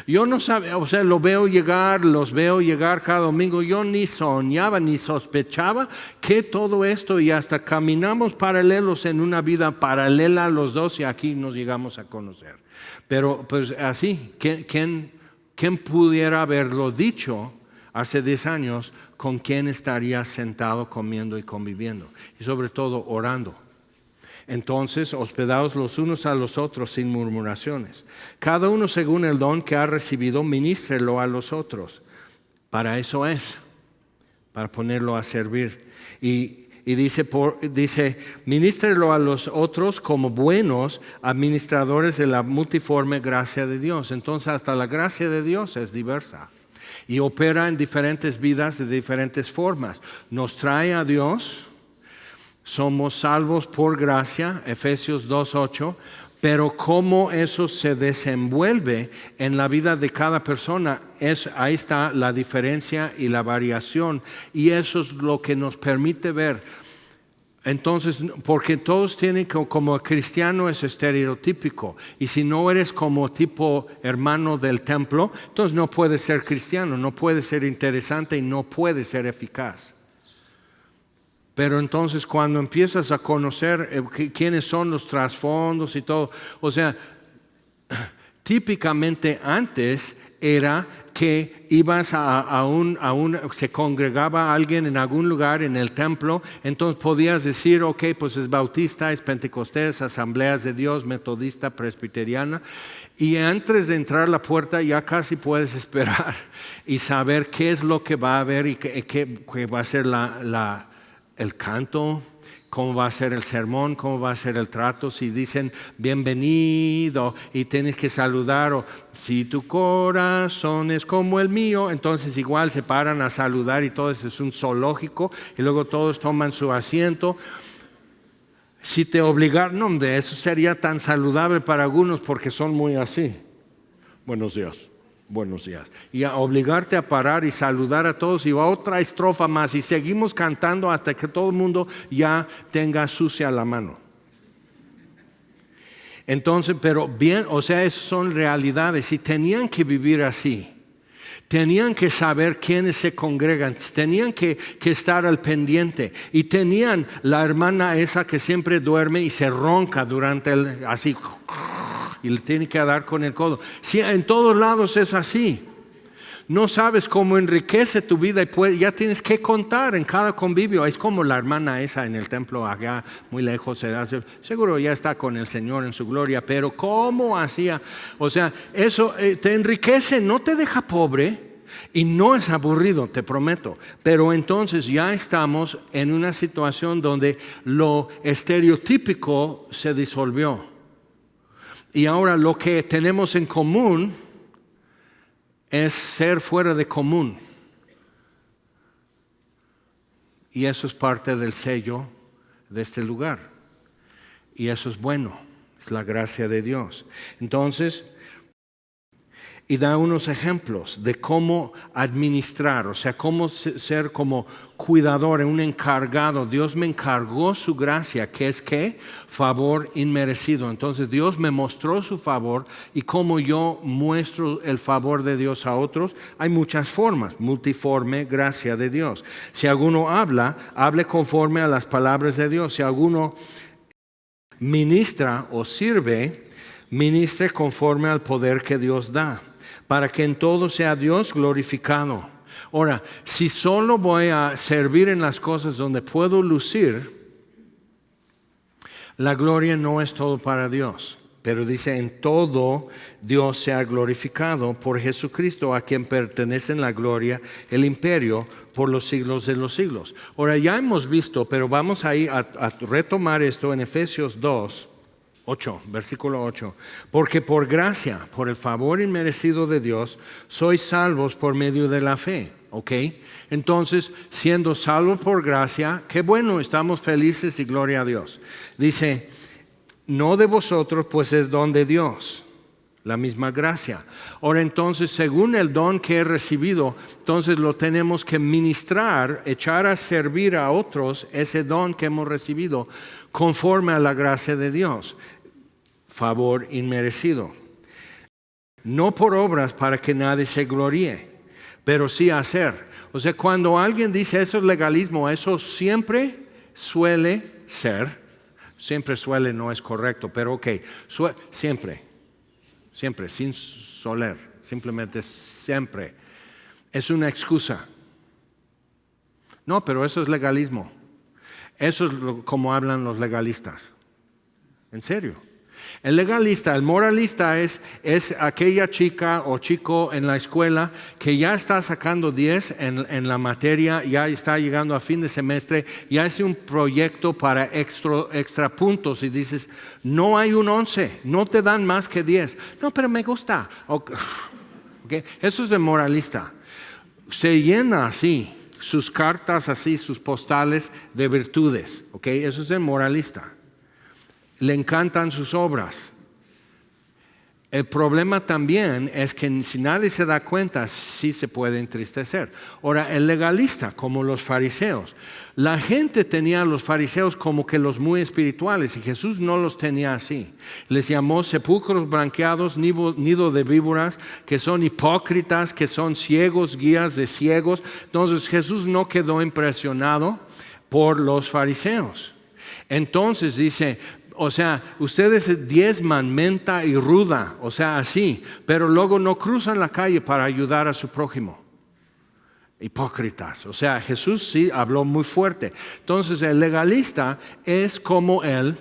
yo no sabía, o sea, los veo llegar cada domingo. Yo ni soñaba ni sospechaba que todo esto y hasta caminamos paralelos en una vida paralela los dos y aquí nos llegamos a conocer. Pero pues así, ¿Quién pudiera haberlo dicho hace 10 años con quién estaría sentado comiendo y conviviendo? Y sobre todo orando. Entonces, hospedaos los unos a los otros sin murmuraciones. Cada uno según el don que ha recibido, ministrelo a los otros. Para eso es, para ponerlo a servir. Y dice, ministrelo a los otros como buenos administradores de la multiforme gracia de Dios. Entonces hasta la gracia de Dios es diversa y opera en diferentes vidas de diferentes formas. Nos trae a Dios, somos salvos por gracia, Efesios 2:8, pero cómo eso se desenvuelve en la vida de cada persona, ahí está la diferencia y la variación, y eso es lo que nos permite ver. Entonces, porque todos tienen como cristiano es estereotípico, y si no eres como tipo hermano del templo, entonces no puedes ser cristiano, no puedes ser interesante y no puedes ser eficaz. Pero entonces cuando empiezas a conocer quiénes son los trasfondos y todo, o sea, típicamente antes era que ibas se congregaba alguien en algún lugar en el templo, entonces podías decir, ok, pues es bautista, es pentecostés, asambleas de Dios, metodista, presbiteriana, y antes de entrar a la puerta ya casi puedes esperar y saber qué es lo que va a haber y qué va a ser el canto, cómo va a ser el sermón, cómo va a ser el trato, si dicen bienvenido y tienes que saludar, o si tu corazón es como el mío, entonces igual se paran a saludar y todo eso es un zoológico y luego todos toman su asiento. Si te obligaran, no, de eso sería tan saludable para algunos porque son muy así. Buenos días. Buenos días. Y a obligarte a parar y saludar a todos y va otra estrofa más y seguimos cantando hasta que todo el mundo ya tenga sucia la mano. Entonces, pero bien, o sea, esas son realidades y tenían que vivir así. Tenían que saber quiénes se congregan, tenían que estar al pendiente. Y tenían la hermana esa que siempre duerme y se ronca durante así, y le tiene que dar con el codo. Sí, en todos lados es así. No sabes cómo enriquece tu vida y ya tienes que contar en cada convivio. Es como la hermana esa en el templo allá, muy lejos, seguro ya está con el Señor en su gloria, pero ¿cómo hacía? O sea, eso te enriquece, no te deja pobre y no es aburrido, te prometo. Pero entonces ya estamos en una situación donde lo estereotípico se disolvió. Y ahora lo que tenemos en común es ser fuera de común. Y eso es parte del sello de este lugar. Y eso es bueno, es la gracia de Dios. Entonces, y da unos ejemplos de cómo administrar, o sea, cómo ser como cuidador, un encargado. Dios me encargó su gracia, que es ¿qué? Favor inmerecido. Entonces Dios me mostró su favor y cómo yo muestro el favor de Dios a otros. Hay muchas formas, multiforme gracia de Dios. Si alguno habla, hable conforme a las palabras de Dios. Si alguno ministra o sirve, ministre conforme al poder que Dios da, para que en todo sea Dios glorificado. Ahora, si solo voy a servir en las cosas donde puedo lucir, la gloria no es todo para Dios. Pero dice, en todo Dios sea glorificado por Jesucristo, a quien pertenecen la gloria, el imperio, por los siglos de los siglos. Ahora, ya hemos visto, pero vamos ahí a retomar esto en Efesios 2. 8, versículo 8. Porque por gracia, por el favor inmerecido de Dios, sois salvos por medio de la fe. ¿Ok? Entonces, siendo salvos por gracia, qué bueno, estamos felices y gloria a Dios. Dice, no de vosotros, pues es don de Dios. La misma gracia. Ahora entonces, según el don que he recibido, entonces lo tenemos que ministrar, echar a servir a otros ese don que hemos recibido conforme a la gracia de Dios. Favor inmerecido. No por obras para que nadie se gloríe, pero sí hacer. O sea, cuando alguien dice eso es legalismo, eso siempre suele ser, siempre suele no es correcto, pero ok, siempre, sin soler, simplemente siempre. Es una excusa. No, pero eso es legalismo. Eso es como hablan los legalistas. En serio. El legalista, el moralista es aquella chica o chico en la escuela que ya está sacando 10 en la materia, ya está llegando a fin de semestre, ya hace un proyecto para extra puntos y dices, no hay un 11, no te dan más que 10. No, pero me gusta. Okay. Eso es el moralista. Se llena así, sus cartas así, sus postales de virtudes. Okay. Eso es el moralista. Le encantan sus obras. El problema también es que si nadie se da cuenta, sí se puede entristecer. Ahora, el legalista, como los fariseos, la gente tenía a los fariseos como que los muy espirituales y Jesús no los tenía así. Les llamó sepulcros blanqueados, nido de víboras, que son hipócritas, que son ciegos, guías de ciegos. Entonces Jesús no quedó impresionado por los fariseos. Entonces dice, o sea, ustedes diezman menta y ruda, o sea, así, pero luego no cruzan la calle para ayudar a su prójimo. Hipócritas. O sea, Jesús sí habló muy fuerte. Entonces, el legalista es como él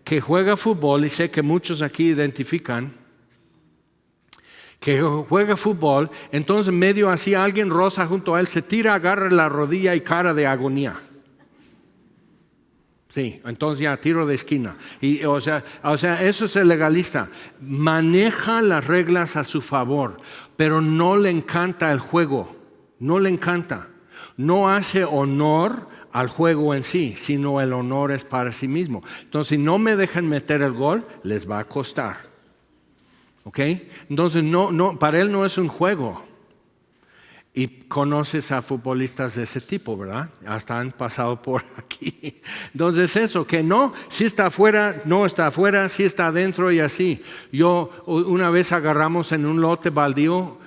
que juega fútbol, y sé que muchos aquí identifican, que juega fútbol, entonces medio así alguien roza junto a él, se tira, agarra la rodilla y cara de agonía. Sí, entonces ya tiro de esquina. Y, o sea, eso es el legalista. Maneja las reglas a su favor, pero no le encanta el juego. No le encanta. No hace honor al juego en sí, sino el honor es para sí mismo. Entonces, si no me dejan meter el gol, les va a costar. ¿Ok? Entonces, no, para él no es un juego. Y conoces a futbolistas de ese tipo, ¿verdad? Hasta han pasado por aquí. Entonces eso, que no, si está afuera, no está afuera, si está adentro y así. Una vez agarramos en un lote baldío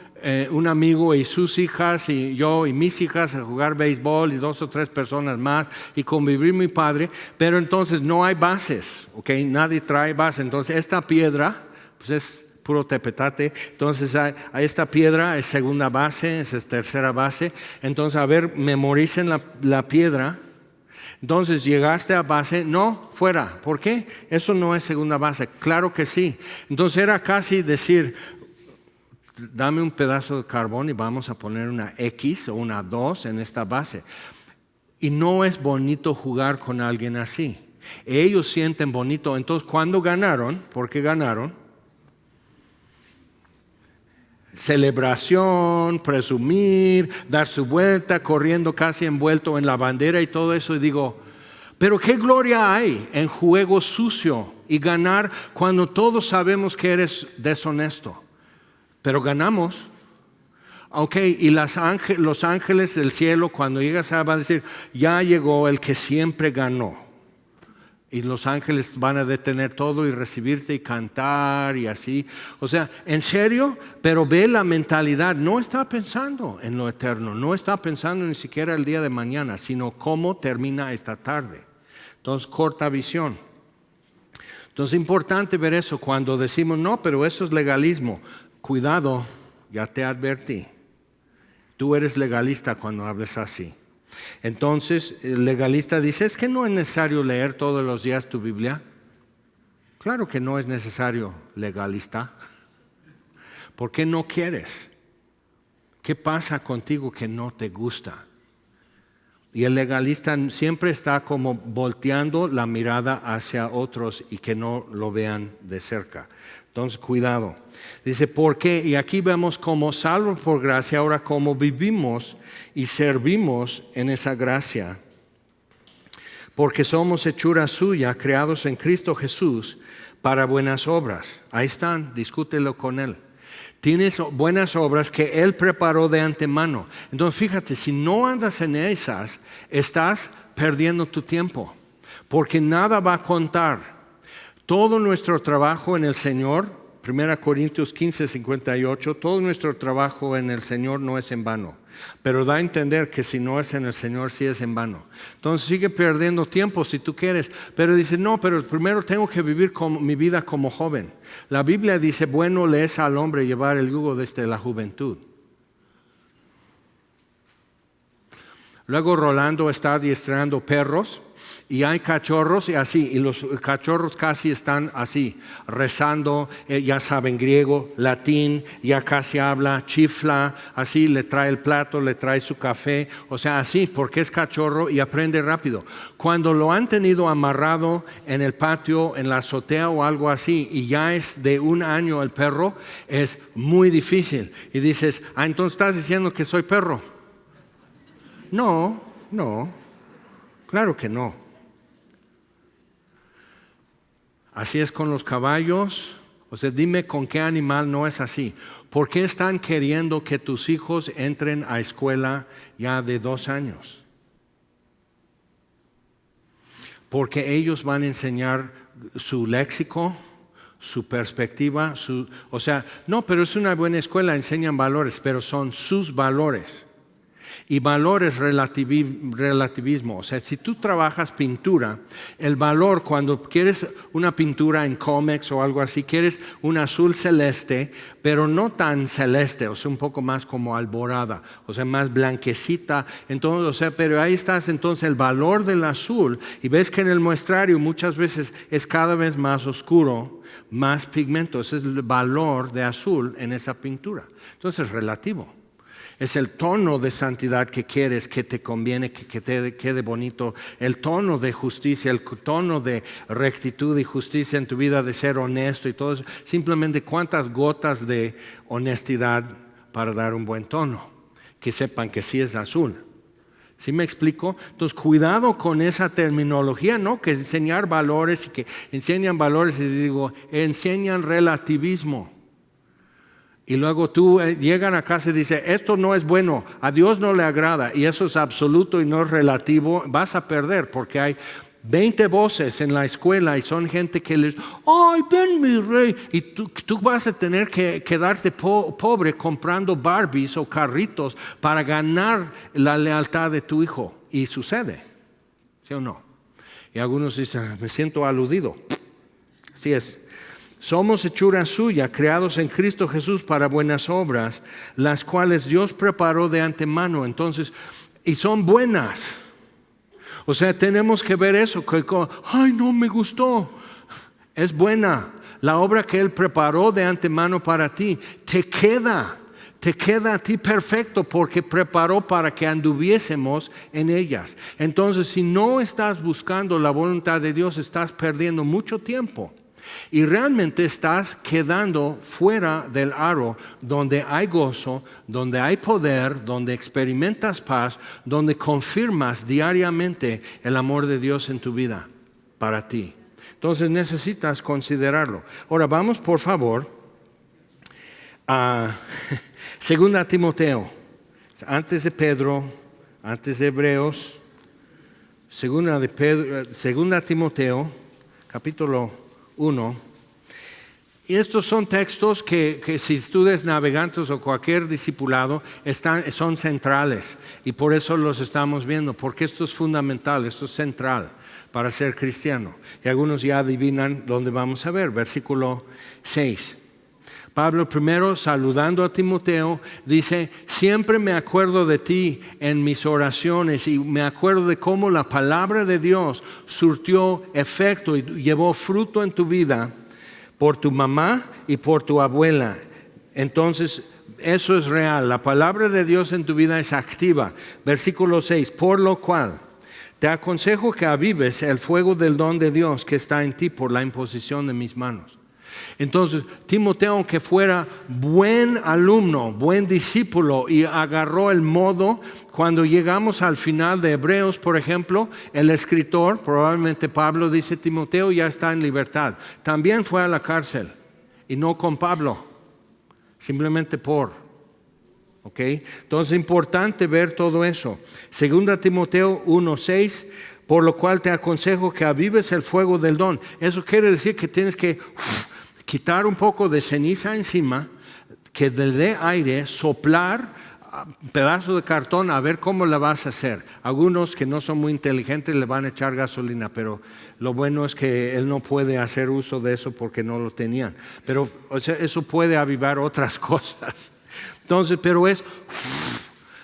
un amigo y sus hijas y yo y mis hijas a jugar béisbol y 2 o 3 personas más y convivir mi padre, pero entonces no hay bases, ¿ok? Nadie trae base. Entonces esta piedra, pues es puro tepetate. Entonces a esta piedra es segunda base, es tercera base. Entonces a ver, memoricen la piedra. Entonces llegaste a base, no, fuera. ¿Por qué? Eso no es segunda base. Claro que sí. Entonces era casi decir, dame un pedazo de carbón y vamos a poner una X o una 2 en esta base. Y no es bonito jugar con alguien así. Ellos sienten bonito. Entonces cuando ganaron, ¿por qué ganaron? Celebración, presumir, dar su vuelta, corriendo casi envuelto en la bandera y todo eso. Y digo, pero qué gloria hay en juego sucio y ganar cuando todos sabemos que eres deshonesto. Pero ganamos. Ok, y los ángeles del cielo cuando llegas van a decir, ya llegó el que siempre ganó. Y los ángeles van a detener todo y recibirte y cantar y así. O sea, en serio, pero ve la mentalidad. No está pensando en lo eterno, no está pensando ni siquiera el día de mañana, sino cómo termina esta tarde. Entonces, corta visión. Entonces, es importante ver eso cuando decimos, no, pero eso es legalismo. Cuidado, ya te advertí. Tú eres legalista cuando hables así. Entonces el legalista dice, ¿es que no es necesario leer todos los días tu Biblia? Claro que no es necesario, legalista. ¿Por qué no quieres? ¿Qué pasa contigo que no te gusta? Y el legalista siempre está como volteando la mirada hacia otros y que no lo vean de cerca. Entonces, cuidado. Dice, ¿por qué? Y aquí vemos cómo salvo por gracia, ahora cómo vivimos y servimos en esa gracia. Porque somos hechura suya, creados en Cristo Jesús para buenas obras. Ahí están, discútelo con Él. Tienes buenas obras que Él preparó de antemano. Entonces, fíjate, si no andas en esas, estás perdiendo tu tiempo. Porque nada va a contar. Todo nuestro trabajo en el Señor, 1 Corintios 15, 58, todo nuestro trabajo en el Señor no es en vano. Pero da a entender que si no es en el Señor, sí es en vano. Entonces sigue perdiendo tiempo si tú quieres. Pero dice, no, pero primero tengo que vivir mi vida como joven. La Biblia dice, bueno le es al hombre llevar el yugo desde la juventud. Luego Rolando está adiestrando perros y hay cachorros y así, y los cachorros casi están así, rezando, ya saben griego, latín, ya casi habla, chifla, así le trae el plato, le trae su café, o sea, así, porque es cachorro y aprende rápido. Cuando lo han tenido amarrado en el patio, en la azotea o algo así, y ya es de 1 año el perro, es muy difícil. Y dices, entonces estás diciendo que soy perro. No, claro que no. Así es con los caballos. O sea, dime con qué animal no es así. ¿Por qué están queriendo que tus hijos entren a escuela ya de 2 años? Porque ellos van a enseñar su léxico, su perspectiva, o sea, no, pero es una buena escuela, enseñan valores, pero son sus valores. Y valores relativismo. O sea, si tú trabajas pintura, el valor cuando quieres una pintura en cómics o algo así, quieres un azul celeste, pero no tan celeste, o sea, un poco más como alborada, o sea, más blanquecita. Entonces, o sea, pero ahí estás entonces el valor del azul y ves que en el muestrario muchas veces es cada vez más oscuro, más pigmento. Ese es el valor de azul en esa pintura. Entonces es relativo. Es el tono de santidad que quieres, que te conviene, que te quede bonito. El tono de justicia, el tono de rectitud y justicia en tu vida, de ser honesto y todo eso. Simplemente cuántas gotas de honestidad para dar un buen tono. Que sepan que sí es azul. ¿Sí me explico? Entonces, cuidado con esa terminología, ¿no? Que enseñar valores y que enseñan valores y digo, enseñan relativismo. Y luego tú llegan a casa y dices, esto no es bueno, a Dios no le agrada, y eso es absoluto y no es relativo, vas a perder porque hay 20 voces en la escuela y son gente que les, ¡ay, ven mi rey! Y tú vas a tener que quedarte pobre comprando Barbies o carritos para ganar la lealtad de tu hijo. Y sucede, ¿sí o no? Y algunos dicen, me siento aludido. Así es. Somos hechura suya, creados en Cristo Jesús para buenas obras, las cuales Dios preparó de antemano. Entonces, y son buenas. O sea, tenemos que ver eso, que ay, no me gustó. Es buena. La obra que Él preparó de antemano para ti, te queda a ti perfecto porque preparó para que anduviésemos en ellas. Entonces, si no estás buscando la voluntad de Dios, estás perdiendo mucho tiempo. Y realmente estás quedando fuera del aro donde hay gozo, donde hay poder, donde experimentas paz, donde confirmas diariamente el amor de Dios en tu vida para ti. Entonces necesitas considerarlo. Ahora vamos por favor a 2 Timoteo, antes de Pedro, antes de Hebreos, 2 Timoteo, capítulo 1. Y estos son textos que si estudias Navegantes o cualquier discipulado son centrales y por eso los estamos viendo, porque esto es fundamental, esto es central para ser cristiano. Y algunos ya adivinan dónde vamos a ver, versículo 6. Pablo primero, saludando a Timoteo, dice, siempre me acuerdo de ti en mis oraciones y me acuerdo de cómo la palabra de Dios surtió efecto y llevó fruto en tu vida por tu mamá y por tu abuela. Entonces, eso es real. La palabra de Dios en tu vida es activa. Versículo 6, por lo cual te aconsejo que avives el fuego del don de Dios que está en ti por la imposición de mis manos. Entonces, Timoteo, aunque fuera buen alumno, buen discípulo y agarró el modo, cuando llegamos al final de Hebreos, por ejemplo, el escritor, probablemente Pablo, dice, Timoteo ya está en libertad. También fue a la cárcel y no con Pablo, simplemente por. ¿Ok? Entonces, es importante ver todo eso. 2 Timoteo 1:6. Por lo cual te aconsejo que avives el fuego del don. Eso quiere decir que tienes que quitar un poco de ceniza encima, que le dé aire, soplar un pedazo de cartón a ver cómo la vas a hacer. Algunos que no son muy inteligentes le van a echar gasolina, pero lo bueno es que él no puede hacer uso de eso porque no lo tenían. Pero o sea, eso puede avivar otras cosas. Entonces, pero es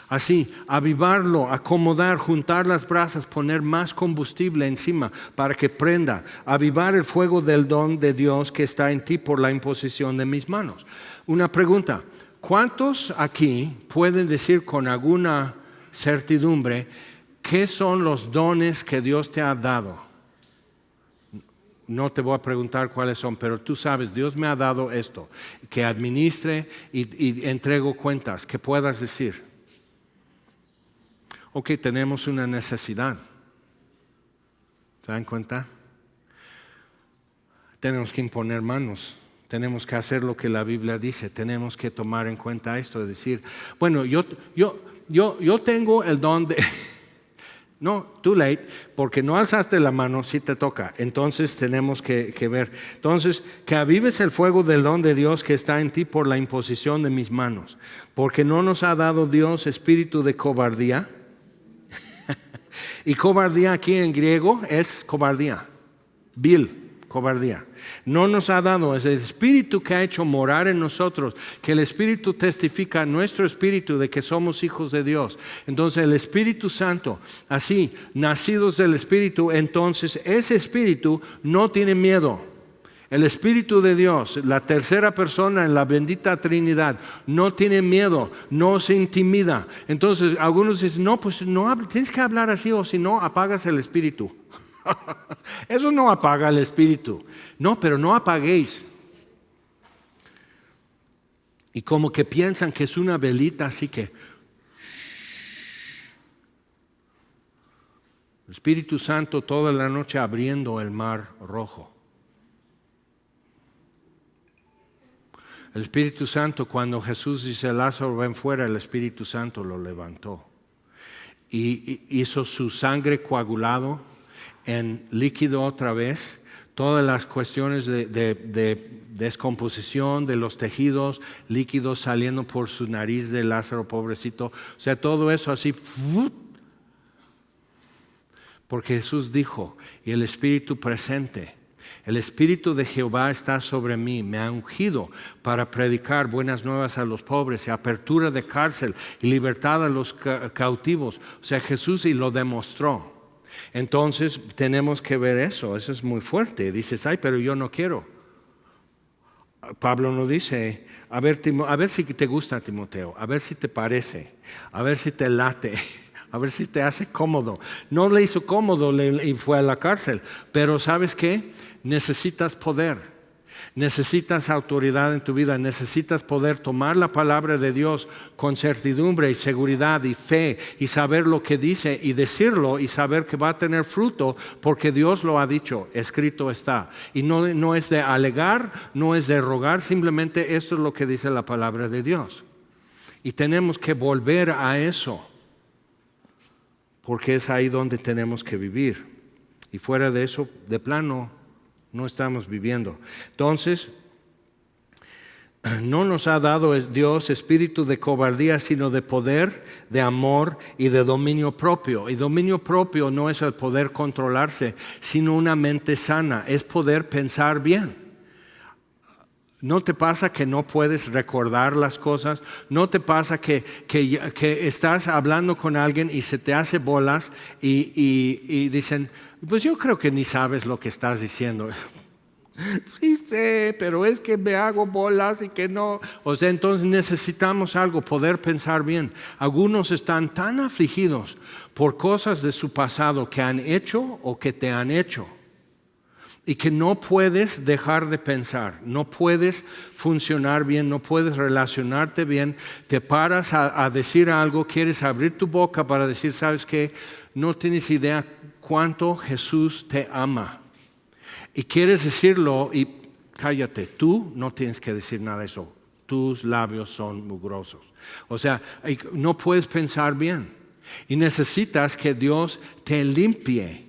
así, avivarlo, acomodar, juntar las brasas, poner más combustible encima para que prenda, avivar el fuego del don de Dios que está en ti por la imposición de mis manos. Una pregunta, ¿cuántos aquí pueden decir con alguna certidumbre qué son los dones que Dios te ha dado? No te voy a preguntar cuáles son, pero tú sabes, Dios me ha dado esto, que administre y entrego cuentas, que puedas decir. Ok, tenemos una necesidad. ¿Se dan cuenta? Tenemos que imponer manos. Tenemos que hacer lo que la Biblia dice. Tenemos que tomar en cuenta esto. Es decir, bueno, yo tengo el don de... No, too late, porque no alzaste la mano, sí te toca. Entonces tenemos que ver. Entonces, que avives el fuego del don de Dios que está en ti por la imposición de mis manos. Porque no nos ha dado Dios espíritu de cobardía. Y cobardía aquí en griego es cobardía, cobardía. No nos ha dado ese espíritu que ha hecho morar en nosotros, que el espíritu testifica a nuestro espíritu de que somos hijos de Dios. Entonces el Espíritu Santo, así, nacidos del Espíritu, entonces ese espíritu no tiene miedo. El Espíritu de Dios, la tercera persona en la bendita Trinidad, no tiene miedo, no se intimida. Entonces algunos dicen, no, pues no, tienes que hablar así o si no apagas el Espíritu. Eso no apaga el Espíritu. No, pero no apaguéis. Y como que piensan que es una velita así que... El Espíritu Santo toda la noche abriendo el mar rojo. El Espíritu Santo, cuando Jesús dice Lázaro ven fuera, el Espíritu Santo lo levantó y hizo su sangre coagulado en líquido otra vez. Todas las cuestiones de descomposición de los tejidos líquidos saliendo por su nariz de Lázaro, pobrecito. O sea, todo eso así. Porque Jesús dijo, y el Espíritu presente, el Espíritu de Jehová está sobre mí, me ha ungido para predicar buenas nuevas a los pobres, y apertura de cárcel y libertad a los cautivos. O sea, Jesús y lo demostró. Entonces tenemos que ver eso es muy fuerte. Dices, ay, pero yo no quiero. Pablo nos dice, a ver si te gusta, Timoteo, a ver si te parece, a ver si te late, a ver si te hace cómodo. No le hizo cómodo y fue a la cárcel, pero ¿sabes qué? Necesitas poder. Necesitas autoridad en tu vida, necesitas poder tomar la palabra de Dios con certidumbre y seguridad y fe y saber lo que dice y decirlo y saber que va a tener fruto porque Dios lo ha dicho, escrito está. Y no es de alegar, no es de rogar, simplemente esto es lo que dice la palabra de Dios. Y tenemos que volver a eso porque es ahí donde tenemos que vivir. Y fuera de eso, de plano, no estamos viviendo. Entonces, no nos ha dado Dios espíritu de cobardía, sino de poder, de amor y de dominio propio. Y dominio propio no es el poder controlarse, sino una mente sana, es poder pensar bien. ¿No te pasa que no puedes recordar las cosas? ¿No te pasa que estás hablando con alguien y se te hace bolas y dicen, pues yo creo que ni sabes lo que estás diciendo? Sí sé, pero es que me hago bolas y que no. O sea, entonces necesitamos algo, poder pensar bien. Algunos están tan afligidos por cosas de su pasado que han hecho o que te han hecho. Y que no puedes dejar de pensar, no puedes funcionar bien, no puedes relacionarte bien, te paras a decir algo, quieres abrir tu boca para decir, ¿sabes qué? No tienes idea cuánto Jesús te ama. Y quieres decirlo y cállate, tú no tienes que decir nada de eso, tus labios son mugrosos. O sea, no puedes pensar bien y necesitas que Dios te limpie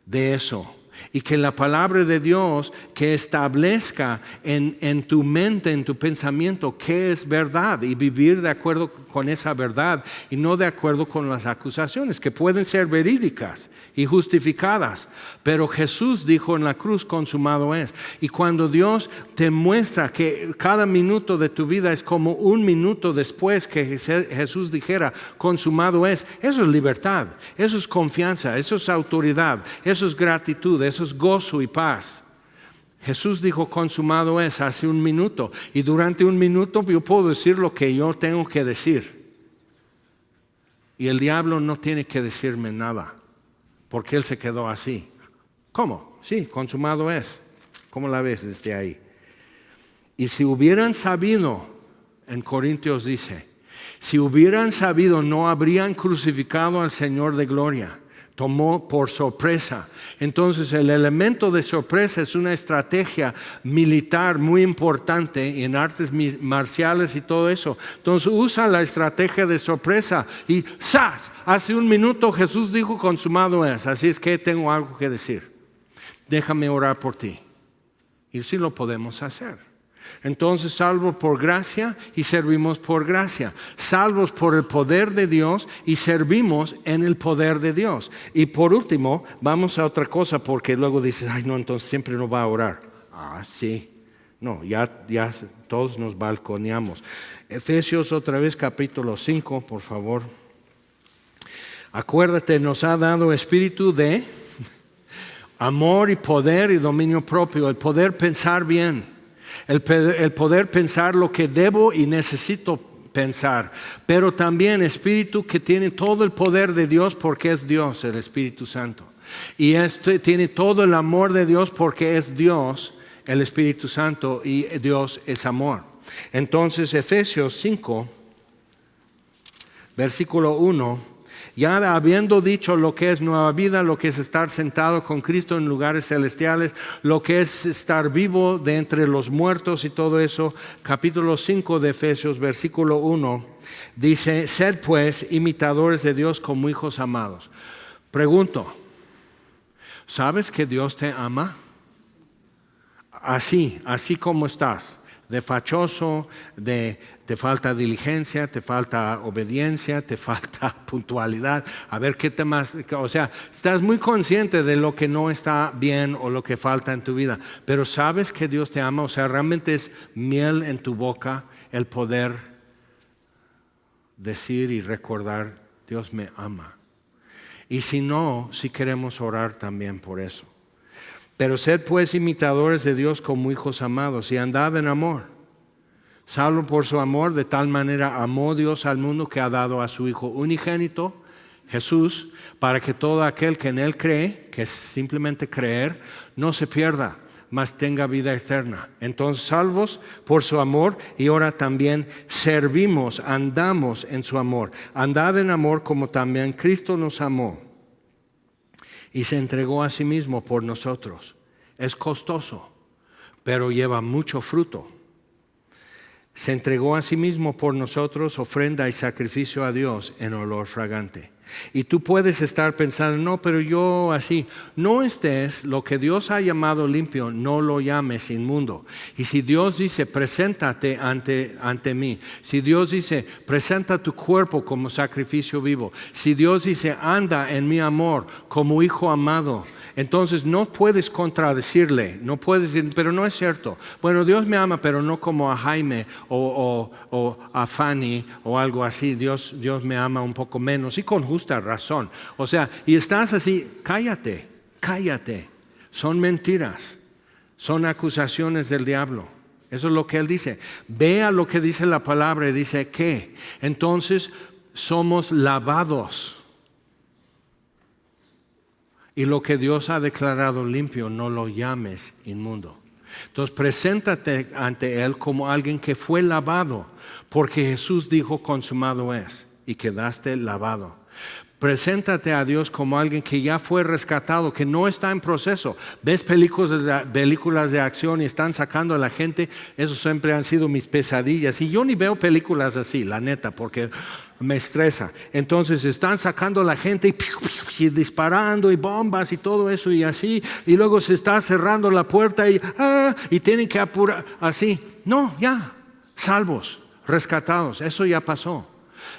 de eso. Y que la palabra de Dios que establezca en tu mente, en tu pensamiento, qué es verdad y vivir de acuerdo con esa verdad y no de acuerdo con las acusaciones que pueden ser verídicas y justificadas. Pero Jesús dijo en la cruz, consumado es. Y cuando Dios te muestra que cada minuto de tu vida es como un minuto después que Jesús dijera, consumado es, eso es libertad, eso es confianza, eso es autoridad, eso es gratitud, eso es gozo y paz. Jesús dijo, consumado es, hace un minuto. Y durante un minuto yo puedo decir lo que yo tengo que decir. Y el diablo no tiene que decirme nada. Porque Él se quedó así. ¿Cómo? Sí, consumado es. ¿Cómo la ves desde ahí? Y si hubieran sabido, en Corintios dice, si hubieran sabido no habrían crucificado al Señor de gloria. Tomó por sorpresa. Entonces el elemento de sorpresa es una estrategia militar muy importante en artes marciales y todo eso. Entonces usa la estrategia de sorpresa y ¡zas! Hace un minuto Jesús dijo consumado es, así es que tengo algo que decir. Déjame orar por ti. Y sí lo podemos hacer. Entonces, salvos por gracia y servimos por gracia. Salvos por el poder de Dios y servimos en el poder de Dios. Y por último, vamos a otra cosa porque luego dices, ay no, entonces siempre no va a orar. Ah, sí. No, ya todos nos balconeamos. Efesios otra vez capítulo 5, por favor. Acuérdate, nos ha dado espíritu de amor y poder y dominio propio. El poder pensar bien. El poder pensar lo que debo y necesito pensar, pero también espíritu que tiene todo el poder de Dios porque es Dios, el Espíritu Santo. Y tiene todo el amor de Dios porque es Dios, el Espíritu Santo, y Dios es amor. Entonces, Efesios 5, versículo 1, Ya habiendo dicho lo que es nueva vida, lo que es estar sentado con Cristo en lugares celestiales, lo que es estar vivo de entre los muertos y todo eso, capítulo 5 de Efesios, versículo 1, dice, sed pues imitadores de Dios como hijos amados. Pregunto, ¿sabes que Dios te ama? Así como estás, de fachoso, te falta diligencia, te falta obediencia, te falta puntualidad. A ver qué temas, o sea, estás muy consciente de lo que no está bien o lo que falta en tu vida, pero sabes que Dios te ama, o sea, realmente es miel en tu boca el poder decir y recordar, Dios me ama. Y si no, si queremos orar también por eso. Pero sed pues imitadores de Dios como hijos amados y andad en amor. Salvo por su amor, de tal manera amó Dios al mundo que ha dado a su Hijo unigénito, Jesús, para que todo aquel que en Él cree, que es simplemente creer, no se pierda, mas tenga vida eterna. Entonces, salvos por su amor y ahora también servimos, andamos en su amor. Andad en amor como también Cristo nos amó y se entregó a sí mismo por nosotros. Es costoso, pero lleva mucho fruto. Se entregó a sí mismo por nosotros, ofrenda y sacrificio a Dios en olor fragante. Y tú puedes estar pensando, no, pero yo así. No estés, lo que Dios ha llamado limpio, no lo llames inmundo. Y si Dios dice, preséntate ante mí. Si Dios dice, presenta tu cuerpo como sacrificio vivo. Si Dios dice, anda en mi amor como hijo amado. Entonces no puedes contradecirle, no puedes decir, pero no es cierto. Bueno, Dios me ama, pero no como a Jaime o a Fanny o algo así. Dios me ama un poco menos y con justa razón. O sea, y estás así, cállate. Son mentiras, son acusaciones del diablo. Eso es lo que él dice. Vea lo que dice la palabra y dice que entonces somos lavados. Y lo que Dios ha declarado limpio, no lo llames inmundo. Entonces, preséntate ante Él como alguien que fue lavado, porque Jesús dijo, consumado es, y quedaste lavado. Preséntate a Dios como alguien que ya fue rescatado, que no está en proceso. Ves películas de acción y están sacando a la gente. Eso siempre han sido mis pesadillas. Y yo ni veo películas así, la neta, porque me estresa. Entonces están sacando a la gente y disparando y bombas y todo eso y así. Y luego se está cerrando la puerta y tienen que apurar así. No, ya, salvos, rescatados. Eso ya pasó.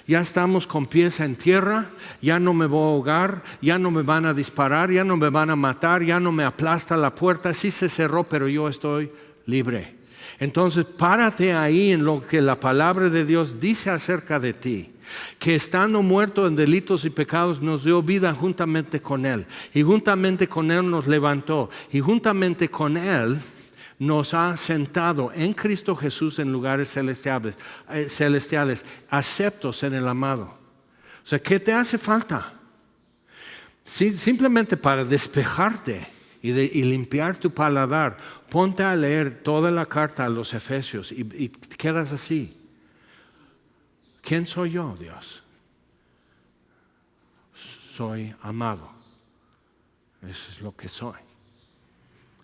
Ya estamos con pies en tierra, ya no me voy a ahogar, ya no me van a disparar, ya no me van a matar, ya no me aplasta la puerta, sí se cerró, pero yo estoy libre. Entonces, párate ahí en lo que la palabra de Dios dice acerca de ti, que estando muerto en delitos y pecados nos dio vida juntamente con Él, y juntamente con Él nos levantó, y juntamente con Él nos ha sentado en Cristo Jesús en lugares celestiales, aceptos en el amado. O sea, ¿qué te hace falta? Simplemente para despejarte y limpiar tu paladar, ponte a leer toda la carta a los Efesios y quedas así. ¿Quién soy yo, Dios? Soy amado. Eso es lo que soy.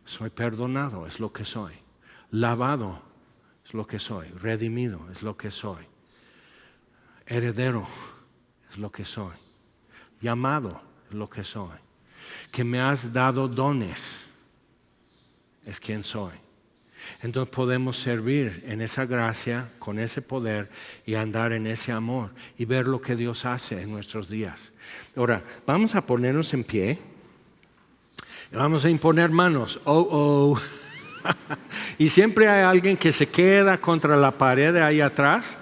Soy perdonado, es lo que soy. Lavado, es lo que soy. Redimido, es lo que soy. Heredero, es lo que soy. Llamado, es lo que soy. Que me has dado dones, es quien soy. Entonces podemos servir en esa gracia, con ese poder y andar en ese amor y ver lo que Dios hace en nuestros días. Ahora, vamos a ponernos en pie. Vamos a imponer manos. Y siempre hay alguien que se queda contra la pared de ahí atrás.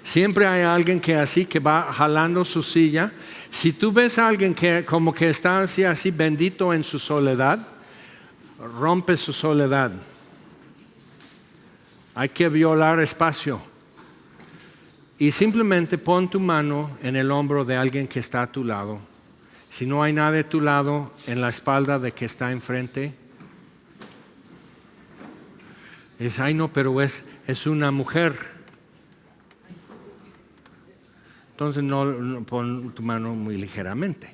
Siempre hay alguien que así que va jalando su silla. Si tú ves a alguien que como que está así bendito en su soledad, rompe su soledad. Hay que violar espacio. Y simplemente pon tu mano en el hombro de alguien que está a tu lado. Si no hay nada de tu lado, en la espalda de que está enfrente. Ay no, pero es una mujer. entonces no pon tu mano muy ligeramente.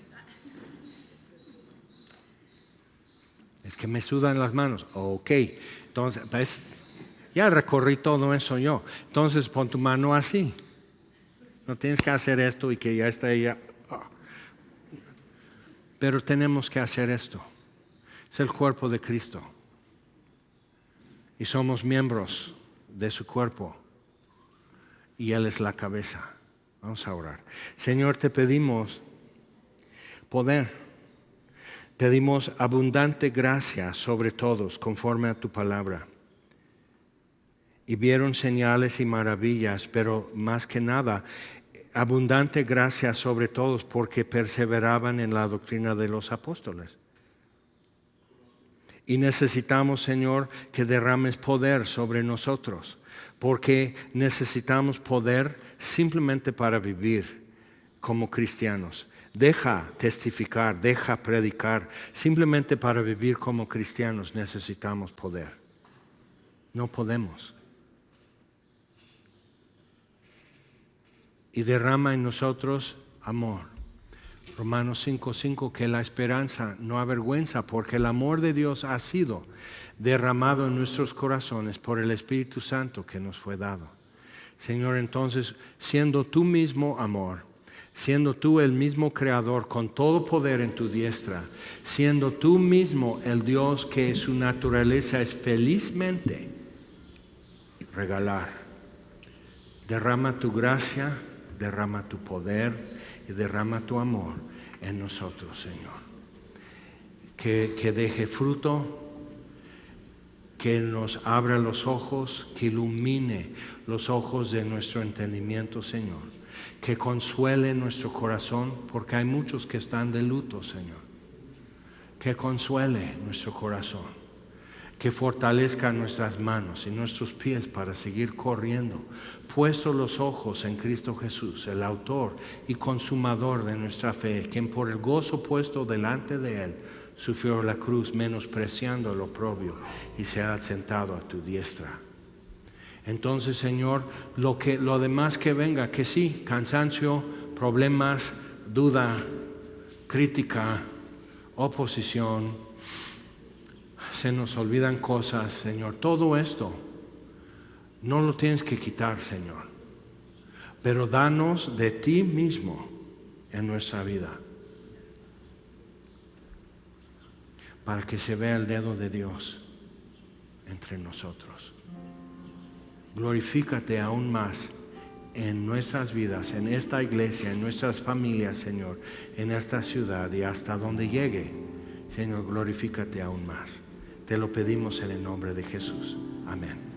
Es que me sudan las manos. Ok, entonces, pues, ya recorrí todo eso yo. Entonces pon tu mano así. No tienes que hacer esto y que ya está ella. Pero tenemos que hacer esto. Es el cuerpo de Cristo. Y somos miembros de su cuerpo. Y Él es la cabeza. Vamos a orar. Señor, te pedimos poder. Pedimos abundante gracia sobre todos, conforme a tu palabra. Y vieron señales y maravillas, pero más que nada, abundante gracia sobre todos, porque perseveraban en la doctrina de los apóstoles. Y necesitamos, Señor, que derrames poder sobre nosotros, porque necesitamos poder simplemente para vivir como cristianos. Deja testificar, deja predicar. Simplemente para vivir como cristianos necesitamos poder. No podemos. Y derrama en nosotros amor. Romanos 5:5, que la esperanza no avergüenza, porque el amor de Dios ha sido derramado en nuestros corazones por el Espíritu Santo que nos fue dado. Señor, entonces, siendo tú mismo amor, siendo tú el mismo creador con todo poder en tu diestra, siendo tú mismo el Dios que su naturaleza es felizmente regalar, derrama tu gracia, derrama tu poder y derrama tu amor en nosotros, Señor. Que deje fruto, que nos abra los ojos, que ilumine los ojos de nuestro entendimiento, Señor. Que consuele nuestro corazón, porque hay muchos que están de luto, Señor. Que consuele nuestro corazón. Que fortalezca nuestras manos y nuestros pies para seguir corriendo, puestos los ojos en Cristo Jesús, el autor y consumador de nuestra fe, quien por el gozo puesto delante de Él sufrió la cruz, menospreciando el oprobio, y se ha sentado a tu diestra. Entonces, Señor, lo demás que venga, que sí, cansancio, problemas, duda, crítica, oposición, se nos olvidan cosas, Señor. Todo esto no lo tienes que quitar, Señor. Pero danos de ti mismo en nuestra vida, para que se vea el dedo de Dios entre nosotros. Glorifícate aún más en nuestras vidas, en esta iglesia, en nuestras familias, Señor, en esta ciudad y hasta donde llegue. Señor, glorifícate aún más. Te lo pedimos en el nombre de Jesús. Amén.